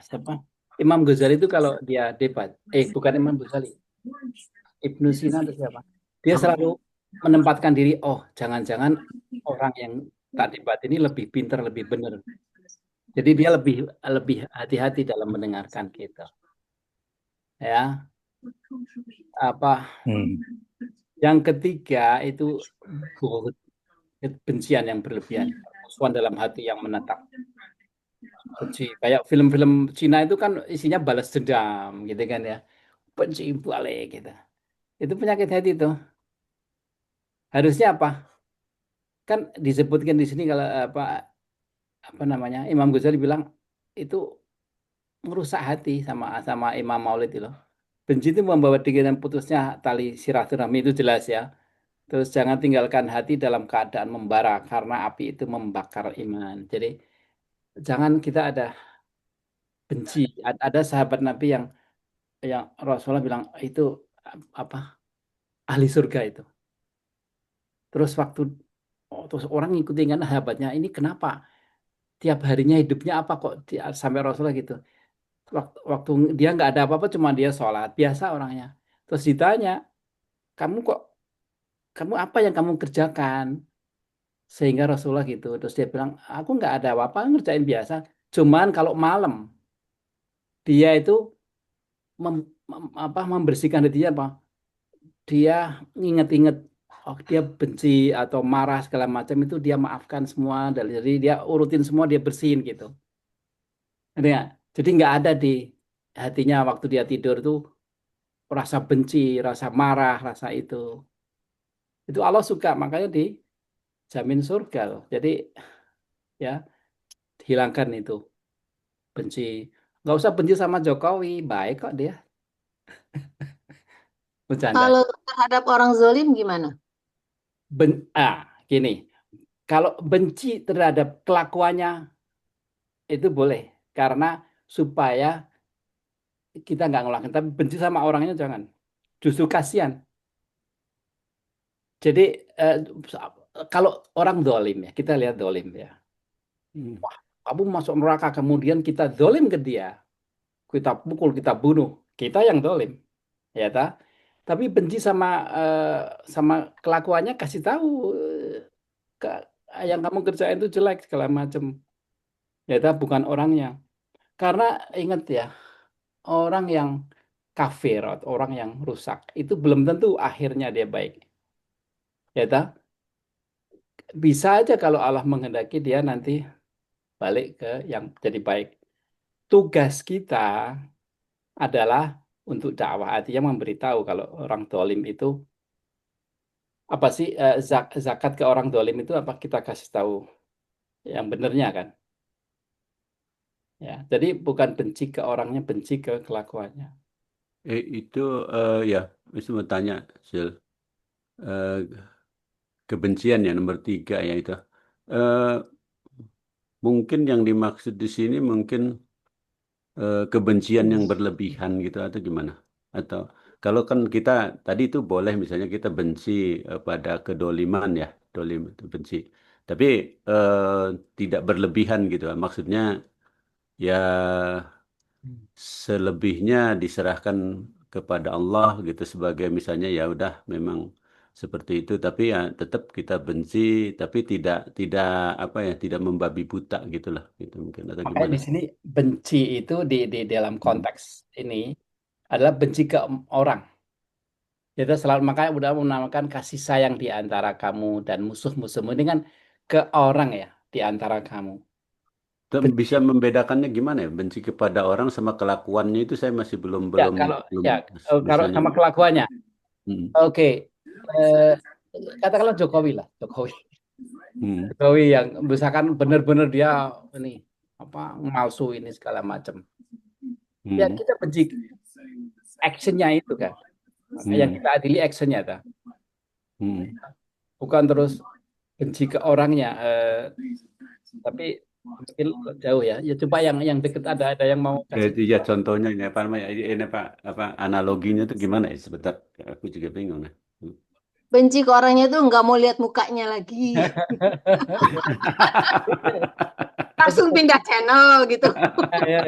siapa? Imam Ghazali itu kalau dia debat, bukan Imam Ghazali, Ibnu Sina atau siapa? Dia selalu menempatkan diri, oh jangan-jangan orang yang tak debat ini lebih pintar, lebih benar. Jadi dia lebih lebih hati-hati dalam mendengarkan kita. Ya, apa? Hmm. Yang ketiga itu buhut, kebencian yang berlebihan, musuhan dalam hati yang menetap. Benci. Kayak film-film Cina itu kan isinya balas dendam, gitu kan ya. Benci balik gitu. Itu penyakit hati tuh. Harusnya apa? Kan disebutkan di sini kalau apa namanya Imam Ghazali bilang itu merusak hati sama sama Imam Maulid itu. Benci itu membawa dengan putusnya tali silaturahmi itu jelas ya. Terus jangan tinggalkan hati dalam keadaan membara karena api itu membakar iman. Jadi jangan kita ada benci. Ada sahabat Nabi yang Rasulullah bilang itu apa ahli surga itu. Terus terus orang ngikutin kan sahabatnya ini kenapa tiap harinya hidupnya apa kok sampai Rasulullah gitu. Waktu dia nggak ada apa-apa cuma dia sholat biasa orangnya. Terus ditanya kamu kok kamu apa yang kamu kerjakan sehingga Rasulullah gitu. Terus dia bilang aku nggak ada apa-apa ngerjain biasa. Cuman kalau malam dia itu membersihkan hatinya apa? Dia nginget-inget dia benci atau marah segala macam itu dia maafkan semua jadi dia urutin semua dia bersihin gitu. Ngerti nggak? Jadi nggak ada di hatinya waktu dia tidur tuh rasa benci, rasa marah, rasa itu. Itu Allah suka makanya dijamin surga loh. Jadi ya hilangkan itu benci. Nggak usah benci sama Jokowi, baik kok dia. Bercanda. Kalau terhadap orang zolim gimana? Gini, kalau benci terhadap kelakuannya itu boleh karena supaya kita nggak ngulangin. Tapi benci sama orangnya jangan. Justru kasihan. Jadi eh, kalau orang dolim ya, kita lihat dolim ya. Wah, kamu masuk neraka kemudian kita dolim ke dia, kita pukul, kita bunuh, kita yang dolim, ya ta. Tapi benci eh, sama kelakuannya kasih tahu ke yang kamu kerjain itu jelek segala macam, ya ta, bukan orangnya. Karena ingat ya, orang yang kafir atau orang yang rusak itu belum tentu akhirnya dia baik, ya ta. Bisa aja kalau Allah menghendaki dia nanti balik ke yang jadi baik. Tugas kita adalah untuk dakwah, artinya memberitahu kalau orang dolim itu apa sih zakat ke orang dolim itu apa kita kasih tahu yang benernya kan? Ya, jadi bukan benci ke orangnya, benci ke kelakuannya. Itu ya, bisa mau tanya, Sil. Eh, Kebencian ya nomor 3 ya itu. Eh, Mungkin yang dimaksud di sini mungkin kebencian yang berlebihan gitu atau gimana? Atau kalau kan kita tadi itu boleh misalnya kita benci pada kedoliman ya, dolim itu benci. Tapi eh, tidak berlebihan gitu. Maksudnya ya selebihnya diserahkan kepada Allah gitu sebagai misalnya ya udah memang seperti itu tapi ya tetap kita benci tapi tidak tidak apa ya tidak membabi buta gitulah gitu mungkin atau Makanya gimana? di sini benci itu di dalam Hmm. konteks ini adalah benci ke orang. Kita selalu makanya udah menamakan kasih sayang di antara kamu dan musuh-musuhmu dengan ke orang ya di antara kamu. Benci Bisa membedakannya gimana ya benci kepada orang sama kelakuannya itu saya masih belum ya belum kalau belum ya kalau misalnya sama kelakuannya Oke, eh, katakanlah Jokowi lah, Jokowi. Jokowi yang misalkan benar-benar dia ini apa ngalsu ini segala macam. Ya kita benci actionnya itu kan, yang kita adili actionnya ta. Bukan terus benci ke orangnya, tapi mungkin jauh ya. Ya coba yang deket ada yang mau kasih. Ya contohnya ini apa namanya? Ini apa analoginya itu gimana ya? Sebentar, aku juga bingung. Benci ke orangnya tuh nggak mau lihat mukanya lagi. Langsung pindah channel gitu. Ya.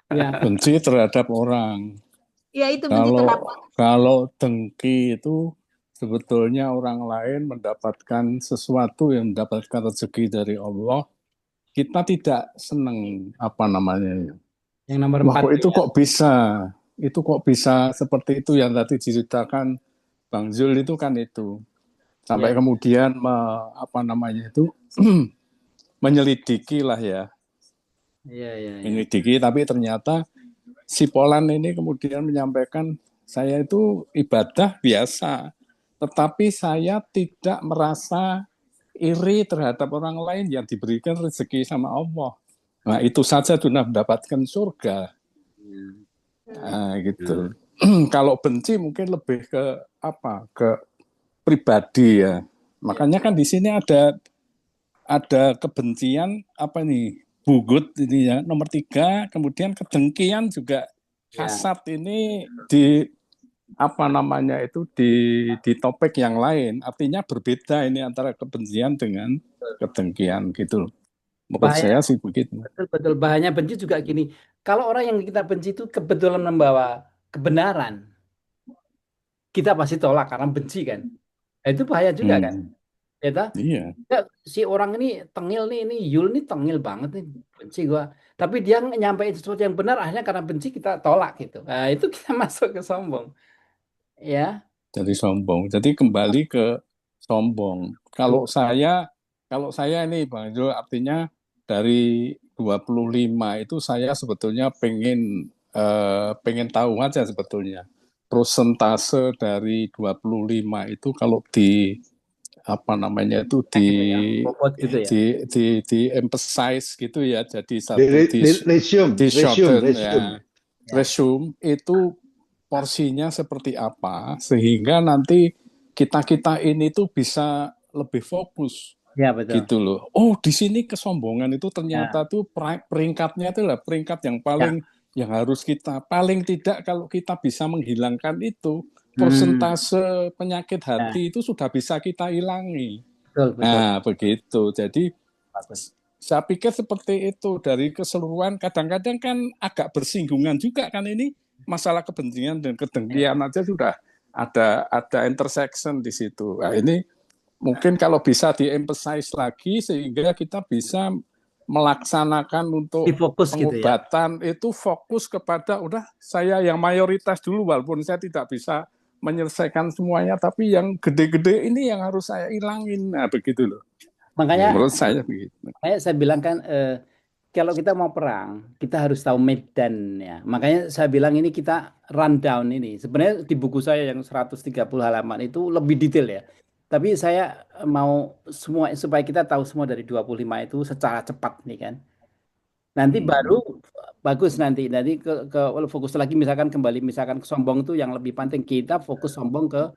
Ya. Benci terhadap orang. Ya itu benci terhadap Kalau dengki itu sebetulnya orang lain mendapatkan sesuatu yang mendapatkan rezeki dari Allah, kita tidak senang apa namanya. Yang nomor Wah, 4 itu kok bisa seperti itu yang tadi diceritakan Bang Zul itu kan itu. Sampai kemudian menyelidiki lah ya. Menyelidiki, tapi ternyata si Polan ini kemudian menyampaikan, saya itu ibadah biasa, tetapi saya tidak merasa iri terhadap orang lain yang diberikan rezeki sama Allah. Nah, itu saja sudah mendapatkan surga. Nah, gitu. Kalau benci mungkin lebih ke pribadi ya. Makanya kan di sini ada kebencian bugut ini ya, nomor 3, kemudian kedengkian juga hasad ini di topik yang lain, artinya berbeda ini antara kebencian dengan kedengkian gitu. Menurut saya sih begitu. Betul, bahayanya benci juga gini. Kalau orang yang kita benci itu kebetulan membawa kebenaran, kita pasti tolak karena benci kan. Nah, itu bahaya juga kan. Iya. Ya, si orang ini tengil nih, ini Yul nih tengil banget nih, benci gua. Tapi dia nyampein sesuatu yang benar, akhirnya karena benci kita tolak gitu. Nah, itu kita masuk ke sombong. Ya. Jadi sombong. Jadi kembali ke sombong. Kalau saya ini Bang Jo, artinya dari 25 itu saya sebetulnya pengen tahu aja sebetulnya prosentase dari 25 itu kalau di di emphasize gitu ya, jadi satu di shorten ya, resume itu porsinya seperti apa sehingga nanti kita ini tuh bisa lebih fokus. Ya, betul. Gitu loh. Oh, di sini kesombongan itu ternyata tuh peringkatnya itu lah peringkat yang paling yang harus kita paling tidak kalau kita bisa menghilangkan itu persentase penyakit hati itu sudah bisa kita hilangi. Betul. Nah, begitu. Jadi saya pikir seperti itu dari keseluruhan. Kadang-kadang kan agak bersinggungan juga kan ini masalah kebencian dan kedengkian aja sudah ada intersection di situ. Nah, ini mungkin kalau bisa di-emphasize lagi sehingga kita bisa melaksanakan untuk pengobatan gitu ya. Itu fokus kepada udah saya yang mayoritas dulu walaupun saya tidak bisa menyelesaikan semuanya tapi yang gede-gede ini yang harus saya hilangin. Nah, begitu loh. Makanya menurut saya begitu. Makanya saya bilang kan kalau kita mau perang, kita harus tahu medan ya. Makanya saya bilang ini kita rundown ini. Sebenarnya di buku saya yang 130 halaman itu lebih detail ya. Tapi saya mau semua supaya kita tahu semua dari 25 itu secara cepat nih kan. Nanti baru bagus nanti ke fokus lagi misalkan ke sombong itu yang lebih penting, kita fokus sombong ke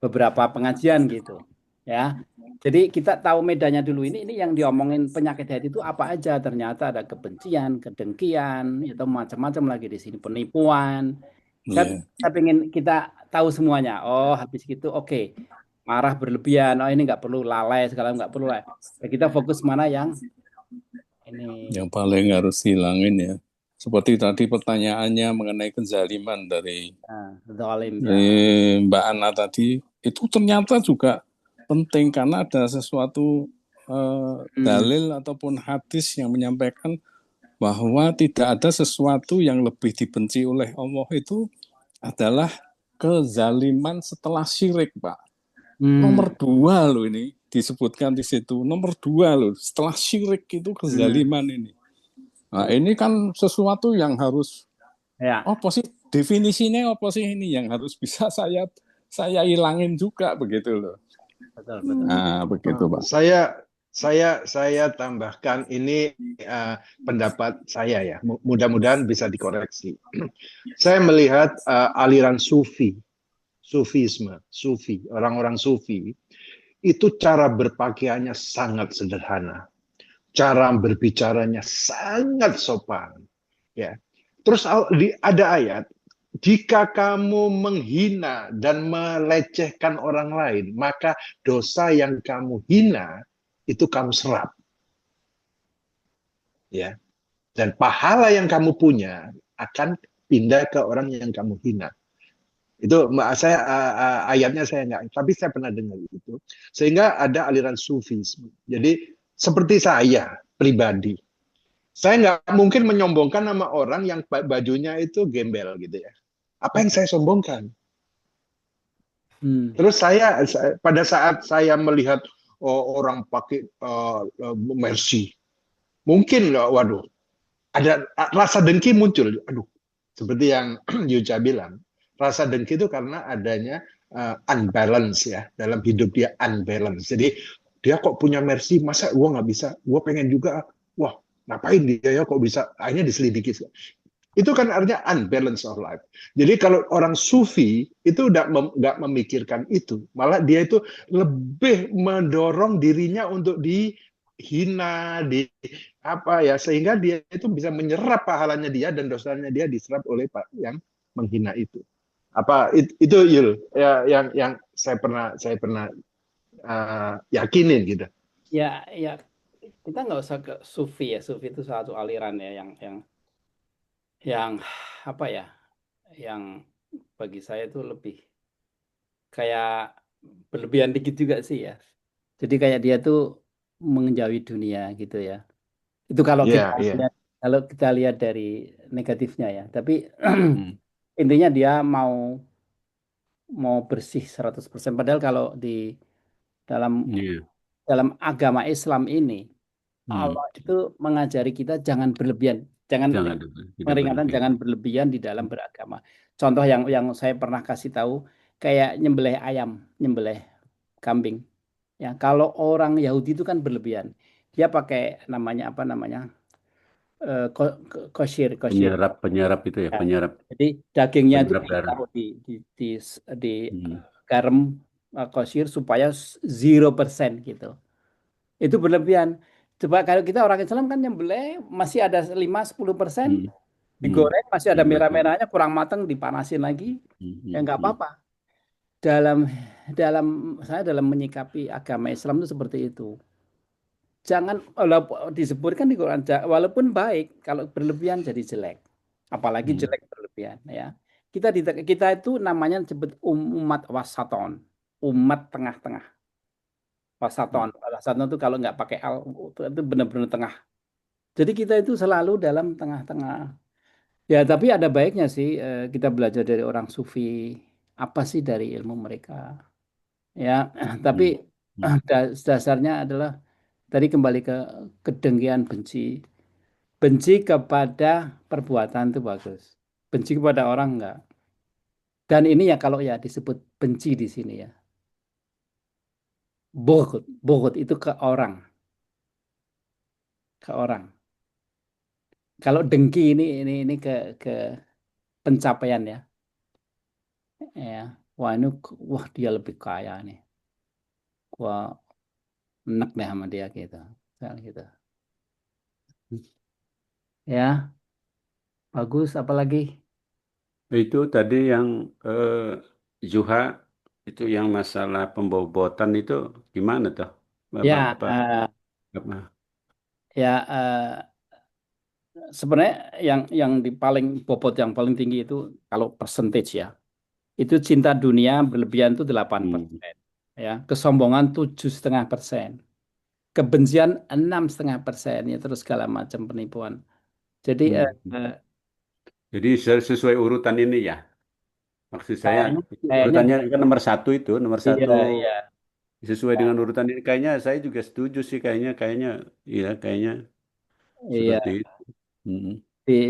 beberapa pengajian gitu. Ya. Jadi kita tahu medannya dulu ini yang diomongin penyakit hati itu apa aja. Ternyata ada kebencian, kedengkian, itu macam-macam lagi di sini, penipuan. Saya pengen kita tahu semuanya. Oh, habis gitu oke. Marah berlebihan, oh ini nggak perlu, lalai segala nggak perlu lah. Kita fokus mana yang ini. Yang paling harus hilangin ya. Seperti tadi pertanyaannya mengenai kezaliman dari Mbak Ana tadi, itu ternyata juga penting karena ada sesuatu dalil ataupun hadis yang menyampaikan bahwa tidak ada sesuatu yang lebih dibenci oleh Allah itu adalah kezaliman setelah syirik, Pak. Nomor 2 loh ini disebutkan di situ. Nomor 2 loh, setelah syirik itu kezaliman ini. Nah, ini kan sesuatu yang harus definisinya apa sih ini yang harus bisa saya hilangin juga begitu loh. Betul, betul. Nah, begitu Pak. Saya tambahkan ini pendapat saya ya. Mudah-mudahan bisa dikoreksi. Saya melihat aliran sufisme, orang-orang sufi itu cara berpakaiannya sangat sederhana, cara berbicaranya sangat sopan, ya. Terus ada ayat, jika kamu menghina dan melecehkan orang lain, maka dosa yang kamu hina itu kamu serap, ya. Dan pahala yang kamu punya akan pindah ke orang yang kamu hina. Itu saya ayatnya saya nggak, tapi saya pernah dengar itu. Sehingga ada aliran sufisme. Jadi seperti saya pribadi, saya nggak mungkin menyombongkan nama orang yang bajunya itu gembel gitu ya. Apa yang saya sombongkan? Terus pada saat saya melihat orang pakai Mercy, mungkin waduh, ada rasa dengki muncul. Aduh, seperti yang Yuja bilang, rasa dengki itu karena adanya unbalance ya, dalam hidup dia unbalance. Jadi dia kok punya Mercy, masa gue nggak bisa? Gue pengen juga. Wah, ngapain dia ya kok bisa? Akhirnya diselidiki. Itu kan artinya unbalance of life. Jadi kalau orang sufi itu nggak memikirkan itu, malah dia itu lebih mendorong dirinya untuk dihina, apa ya, sehingga dia itu bisa menyerap pahalanya dia dan dosanya dia diserap oleh Pak yang menghina itu. Apa itu Yul ya, yang saya pernah yakinin gitu. Ya, kita nggak usah ke sufi ya. Sufi itu satu aliran ya yang apa ya? Yang bagi saya itu lebih kayak berlebihan dikit juga sih ya. Jadi kayak dia tuh menjauhi dunia gitu ya. Itu Iya, iya. kalau kita lihat dari negatifnya ya. Tapi intinya dia mau bersih 100%. Padahal kalau di dalam Iya. dalam agama Islam ini Allah itu mengajari kita jangan berlebihan, jangan tidak meringankan, berlebihan. jangan berlebihan di dalam beragama. Contoh yang saya pernah kasih tahu kayak nyembelih ayam, nyembelih kambing. Ya, kalau orang Yahudi itu kan berlebihan. Dia pakai namanya apa namanya? Kosyir. Penyerap itu ya, Ya. penyerap Jadi dagingnya itu darah. ditaruh di garam kosyir supaya 0% gitu. Itu berlebihan. Coba kalau kita orang Islam kan nyembelih masih ada 5-10%, digoreng masih ada merah-merahnya, kurang matang dipanasin lagi, ya nggak apa-apa. Dalam menyikapi agama Islam itu seperti itu. Jangan disebutkan di Quran walaupun baik kalau berlebihan jadi jelek, apalagi jelek berlebihan ya. Kita itu namanya disebut umat wasaton, umat tengah-tengah. Wasaton itu kalau nggak pakai al itu benar-benar tengah. Jadi kita itu selalu dalam tengah-tengah. Ya tapi ada baiknya sih kita belajar dari orang sufi apa sih dari ilmu mereka. Ya tapi dasarnya adalah tadi kembali ke kedengkian benci kepada perbuatan itu bagus, benci kepada orang enggak. Dan ini ya kalau ya disebut benci di sini ya, bohot itu ke orang. Kalau dengki ini ke pencapaian ya. Ya, wah dia lebih kaya nih. Wah enak deh sama dia gitu. Misalnya gitu. Ya, bagus apalagi. Itu tadi yang Zuha itu yang masalah pembobotan itu gimana tuh? Ya, sebenarnya yang paling bobot yang paling tinggi itu kalau percentage ya. Itu cinta dunia berlebihan itu 8%. Ya, kesombongan 7,5%. Kebencian 6,5%, ya terus segala macam penipuan. Jadi Jadi sesuai urutan ini ya. Maksud saya kayaknya urutannya kan nomor satu itu, nomor satu iya. sesuai dengan urutan ini. Kayaknya saya juga setuju sih, kayaknya Iya. seperti itu. Di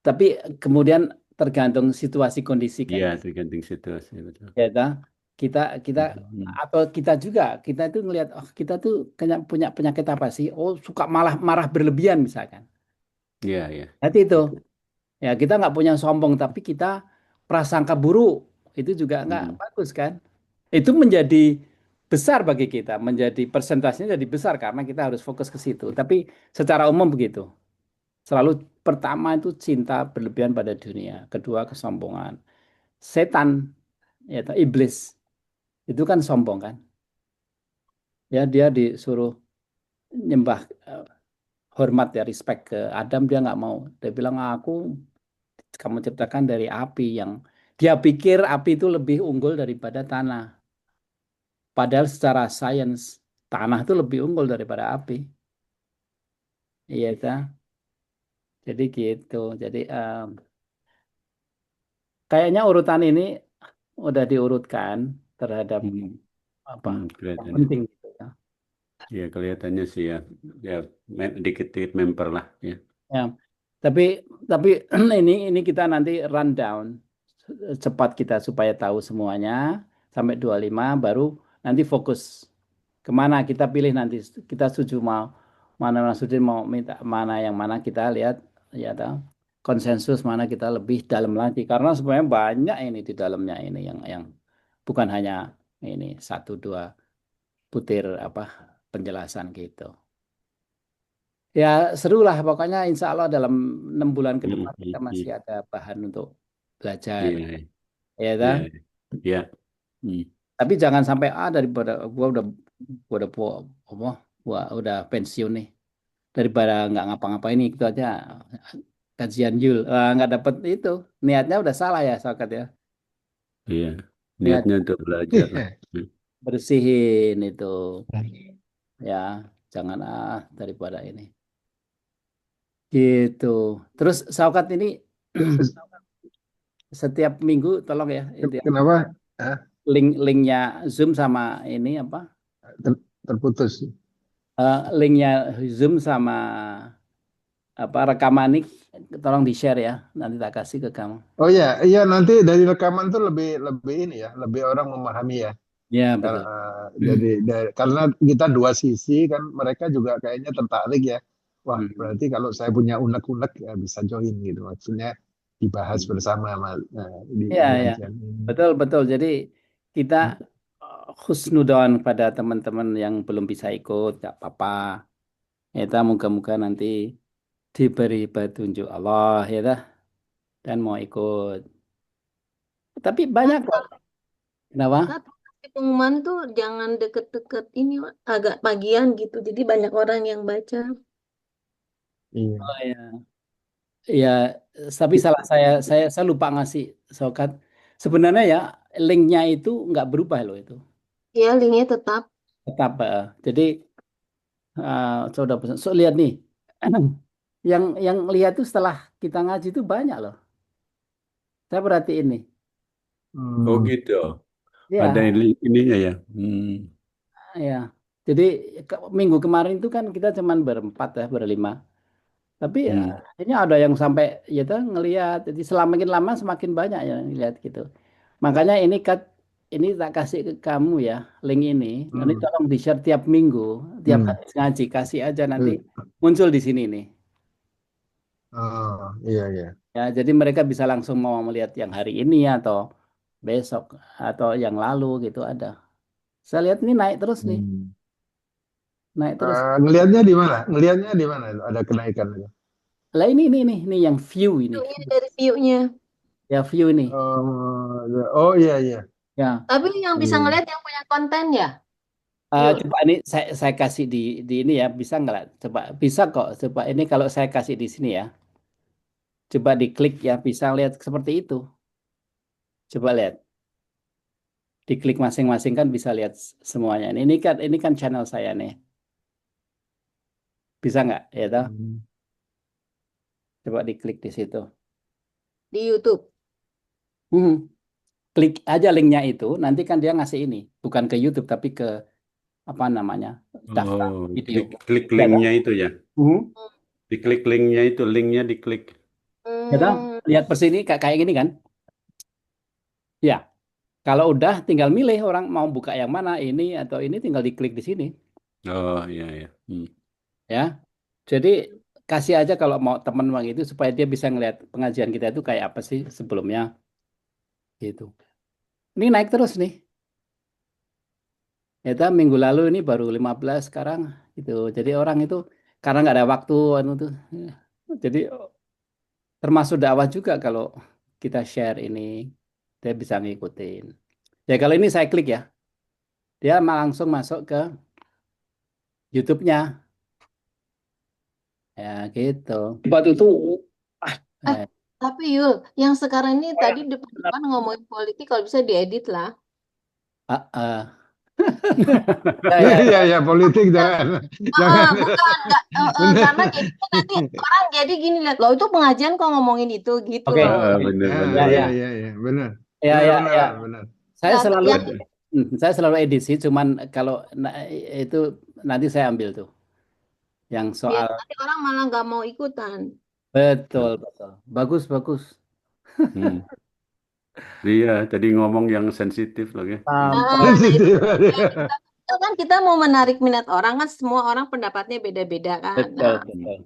Tapi kemudian tergantung situasi kondisi kan. Iya, tergantung situasi, betul. Ya, toh. Kita Hmm. atau kita itu ngelihat oh kita tuh kayak punya penyakit apa sih? Oh, suka malah marah berlebihan misalkan. Iya, iya. Berarti itu ya kita nggak punya sombong tapi kita prasangka buruk itu juga nggak Hmm. bagus kan? Itu menjadi besar bagi kita, menjadi persentasenya jadi besar karena kita harus fokus ke situ. Tapi secara umum begitu. Selalu pertama itu cinta berlebihan pada dunia, kedua kesombongan. Setan, yaitu iblis, itu kan sombong kan? Ya dia disuruh nyembah hormat ya respect ke Adam dia nggak mau. Dia bilang aku kamu ciptakan dari api yang dia pikir api itu lebih unggul daripada tanah. Padahal secara sains tanah itu lebih unggul daripada api. Iya kan? Jadi gitu. Jadi kayaknya urutan ini udah diurutkan terhadap Hmm. apa yang Kelihatannya. penting gitu ya. Iya, kelihatannya sih ya. Ya, dikit-dikit member lah ya. Ya. Tapi ini kita nanti rundown cepat kita supaya tahu semuanya sampai 25 baru nanti fokus kemana kita pilih nanti kita setuju mau mana Nasruddin mau minta mana yang mana kita lihat ya tahu konsensus mana kita lebih dalam lagi karena sebenarnya banyak ini di dalamnya ini yang bukan hanya ini satu dua butir apa penjelasan gitu. Ya seru lah pokoknya insya Allah dalam 6 bulan ke depan kita masih ada bahan untuk belajar. Iya, Ya iya, kan? iya. Hmm. Tapi jangan sampai daripada gua udah apa, udah pensiun nih daripada nggak ngapa-ngapain ini gitu aja kajian Yul nggak dapet itu niatnya udah salah ya Sokat ya Iya, niat niatnya untuk belajar lah. Hmm. bersihin itu ya jangan daripada ini gitu. Terus Saukat ini setiap minggu tolong ya itu ya, Kenapa? Ah, linknya Zoom sama ini apa terputus. linknya Zoom sama apa rekaman ini tolong di share ya nanti tak kasih ke kamu. Oh ya, iya nanti dari rekaman tuh lebih lebih ini ya, lebih orang memahami ya. Ya Karena, betul. karena kita dua sisi kan mereka juga kayaknya tertarik ya. Wah, Hmm. berarti kalau saya punya unek-unek ya bisa join gitu. Maksudnya dibahas bersama Ya di ya kajian ini. betul betul. Jadi kita husnudon pada teman-teman yang belum bisa ikut gak apa-apa. Kita moga-moga nanti diberi petunjuk Allah ya dah dan mau ikut. Tapi banyak kok. Kenapa? Kak, tapi pengumuman tuh jangan deket-deket ini Wak. Agak pagian gitu. Jadi banyak orang yang baca. Iya. Oh ya. Ya, tapi salah saya lupa ngasih Sokat. Sebenarnya ya linknya itu nggak berubah loh itu. Ya, linknya tetap. Tetap. Jadi coba pesan. So, lihat nih. Yang lihat tuh setelah kita ngaji itu banyak loh. Saya perhatiin nih. Oh Hmm. gitu. Ada Ya, ininya ya. Hmm. ya. Jadi minggu kemarin itu kan kita cuman berempat ya, berlima. Tapi ya, Hmm. ini ada yang sampai ya tuh ngelihat. Jadi semakin lama semakin banyak yang lihat gitu. Makanya ini tak kasih ke kamu ya link ini. Nanti Hmm. tolong di-share tiap minggu, tiap Hmm. habis ngaji kasih aja nanti Hmm. muncul di sini nih. Oh, iya iya. Ya, jadi mereka bisa langsung mau melihat yang hari ini atau besok atau yang lalu gitu ada. Saya lihat ini naik terus nih, Hmm. naik terus. Ngelihatnya di mana? Ngelihatnya di mana itu? Ada kenaikan itu. Lah ini yang view ini, View-nya dari view-nya. ya view ini. Oh iya iya. Ya, Tapi yang bisa Iya. ngeliat yang punya konten ya? Yul. coba ini saya kasih di ini ya, bisa nggak? Lah? Coba bisa kok. Coba ini kalau saya kasih di sini ya, coba diklik ya, bisa lihat seperti itu. Coba lihat, diklik masing-masing kan bisa lihat semuanya. Ini kan channel saya nih, bisa nggak? Ya toh? Hmm. Coba diklik di situ. Di YouTube. Hmm. Klik aja linknya itu, nanti kan dia ngasih ini, bukan ke YouTube tapi ke apa namanya daftar Oh, video. klik Ya toh? linknya itu ya. Hmm. Diklik linknya itu, linknya diklik. Kita lihat persis ini kayak gini kan? Ya, kalau udah tinggal milih orang mau buka yang mana, ini atau ini, tinggal diklik di sini. Oh iya ya. Ya, jadi kasih aja kalau mau teman bang itu supaya dia bisa ngeliat pengajian kita itu kayak apa sih sebelumnya gitu. Ini naik terus nih. Kita minggu lalu ini baru 15 sekarang gitu. Jadi orang itu karena nggak ada waktu anu tuh. Jadi termasuk dakwah juga kalau kita share ini dia bisa ngikutin. Ya kalau ini saya klik ya, dia langsung masuk ke YouTube-nya. Ya gitu. Buat itu ah, Eh, eh, tapi Yul, yang sekarang ini tadi benar. depan-depan ngomongin politik kalau bisa diedit lah. Ah, ah. Ya, ya, Iya, ya. ya, politik jangan, jangan. Bukan enggak, karena Benar. jadinya nanti orang jadi gini lihat loh itu pengajian kok ngomongin itu gitu Oke, loh. oke. Bener Ya, Ya, bener. ya, ya, ya, ya, benar, ya, benar, ya, benar, ya. benar. Saya Yang selalu, yang saya selalu edit sih. Cuman kalau itu nanti saya ambil tuh, yang biar soal nanti orang malah nggak mau ikutan. betul, betul, bagus, bagus. Hmm. Iya, tadi ngomong yang sensitif lagi. Sampai Nah itu Sensitif. itu kan kita mau menarik minat orang kan semua orang pendapatnya beda-beda kan. betul, Nah, betul.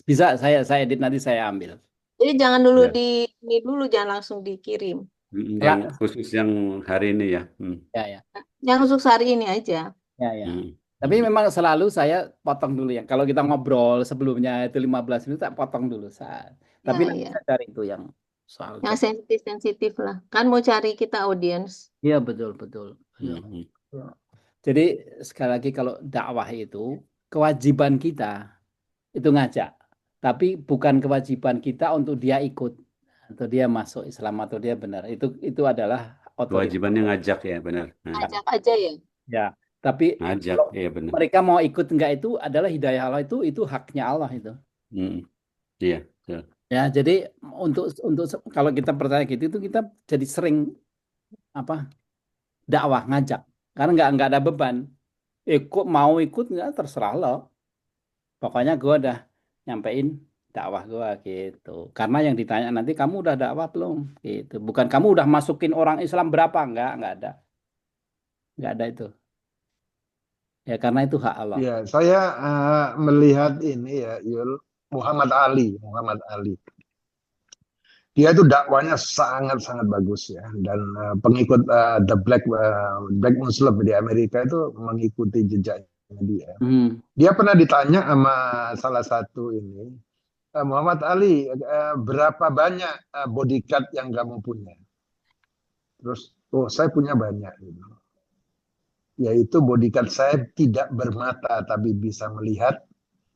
Bisa saya edit nanti saya ambil. jadi jangan dulu Ya. ini dulu jangan langsung dikirim. Yang Lah, khusus yang hari ini ya. ya, ya, Yang untuk hari ini aja. ya, ya. Hmm. Tapi memang selalu saya potong dulu ya. Kalau kita ngobrol sebelumnya itu 15 menit, tak potong dulu saat. Tapi Ya, nanti ya. saya cari itu yang soal Yang job. sensitif-sensitif lah. Kan mau cari kita audiens. Iya, betul, betul. Iya. Jadi sekali lagi kalau dakwah itu kewajiban kita itu ngajak, tapi bukan kewajiban kita untuk dia ikut atau dia masuk Islam atau dia benar. Itu adalah otoritas. Kewajibannya ngajak ya, benar. Ajak aja ya. Ya, tapi Ngajak, kalau iya benar. mereka mau ikut enggak itu adalah hidayah Allah itu haknya Allah itu. Iya, betul. Ya, jadi untuk kalau kita percaya gitu itu kita jadi sering apa dakwah ngajak karena nggak ada beban. Ikut mau ikut nggak terserah lo. Pokoknya gue udah nyampein dakwah gue gitu. Karena yang ditanya nanti kamu udah dakwah belum? Gitu. Bukan kamu udah masukin orang Islam berapa? Nggak ada itu. Ya karena itu hak Allah. Ya, saya melihat ini ya, Yul, Muhammad Ali, Muhammad Ali. Dia itu dakwanya sangat-sangat bagus ya, dan pengikut the Black Muslim di Amerika itu mengikuti jejaknya dia. Dia pernah ditanya sama salah satu ini, Muhammad Ali, berapa banyak bodyguard yang kamu punya? Terus, oh saya punya banyak. Gitu. Yaitu bodyguard saya tidak bermata tapi bisa melihat,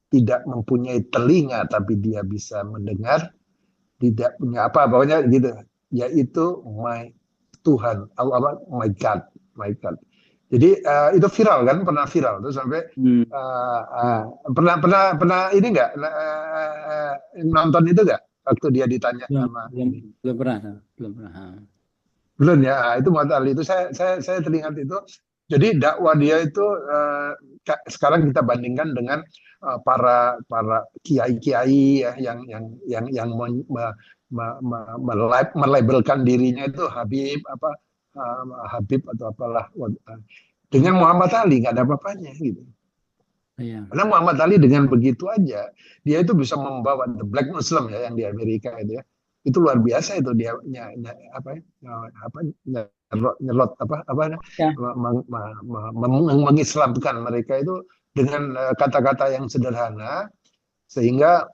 tidak mempunyai telinga tapi dia bisa mendengar, tidak punya apa pokoknya gitu, yaitu my Tuhan, my God, my God. Jadi itu viral kan, pernah viral tuh sampai pernah ini nggak nonton itu nggak waktu dia ditanya sama belum pernah. belum ya. Itu Muhammad Ali itu saya teringat itu. Jadi dakwah dia itu sekarang kita bandingkan dengan para kiai-kiai ya, yang melabelkan dirinya itu Habib apa Habib atau apalah, dengan Muhammad Ali nggak ada apa-apanya gitu. Karena Muhammad Ali dengan begitu aja dia itu bisa membawa the Black Muslim ya yang di Amerika itu luar biasa itu dia nyelot mengislamkan mereka itu dengan kata-kata yang sederhana, sehingga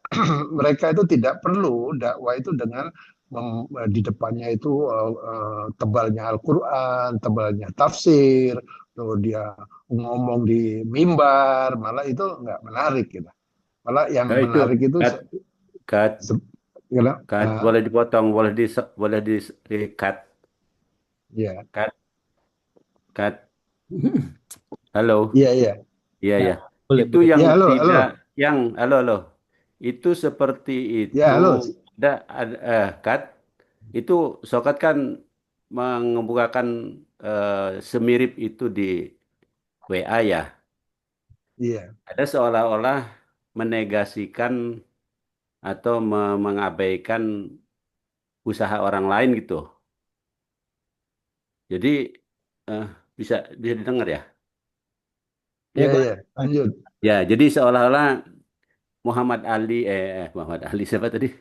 mereka itu tidak perlu dakwah itu dengan di depannya itu tebalnya Al-Quran, tebalnya tafsir, lalu dia ngomong di mimbar, malah itu nggak menarik gitu. Malah yang menarik itu boleh dipotong, boleh di cut. Ya. Cut. Halo. Iya. Iya. Itu yang ya, halo, tidak, halo. yang halo. Itu seperti itu. Ya, halo. Cut. Itu Sokat kan mengemukakan semirip itu di WA ya. Iya. Ada seolah-olah menegasikan atau mengabaikan usaha orang lain gitu. Jadi bisa didengar ya? Ya, Iya, lanjut. Ya, jadi seolah-olah Muhammad Ali siapa tadi?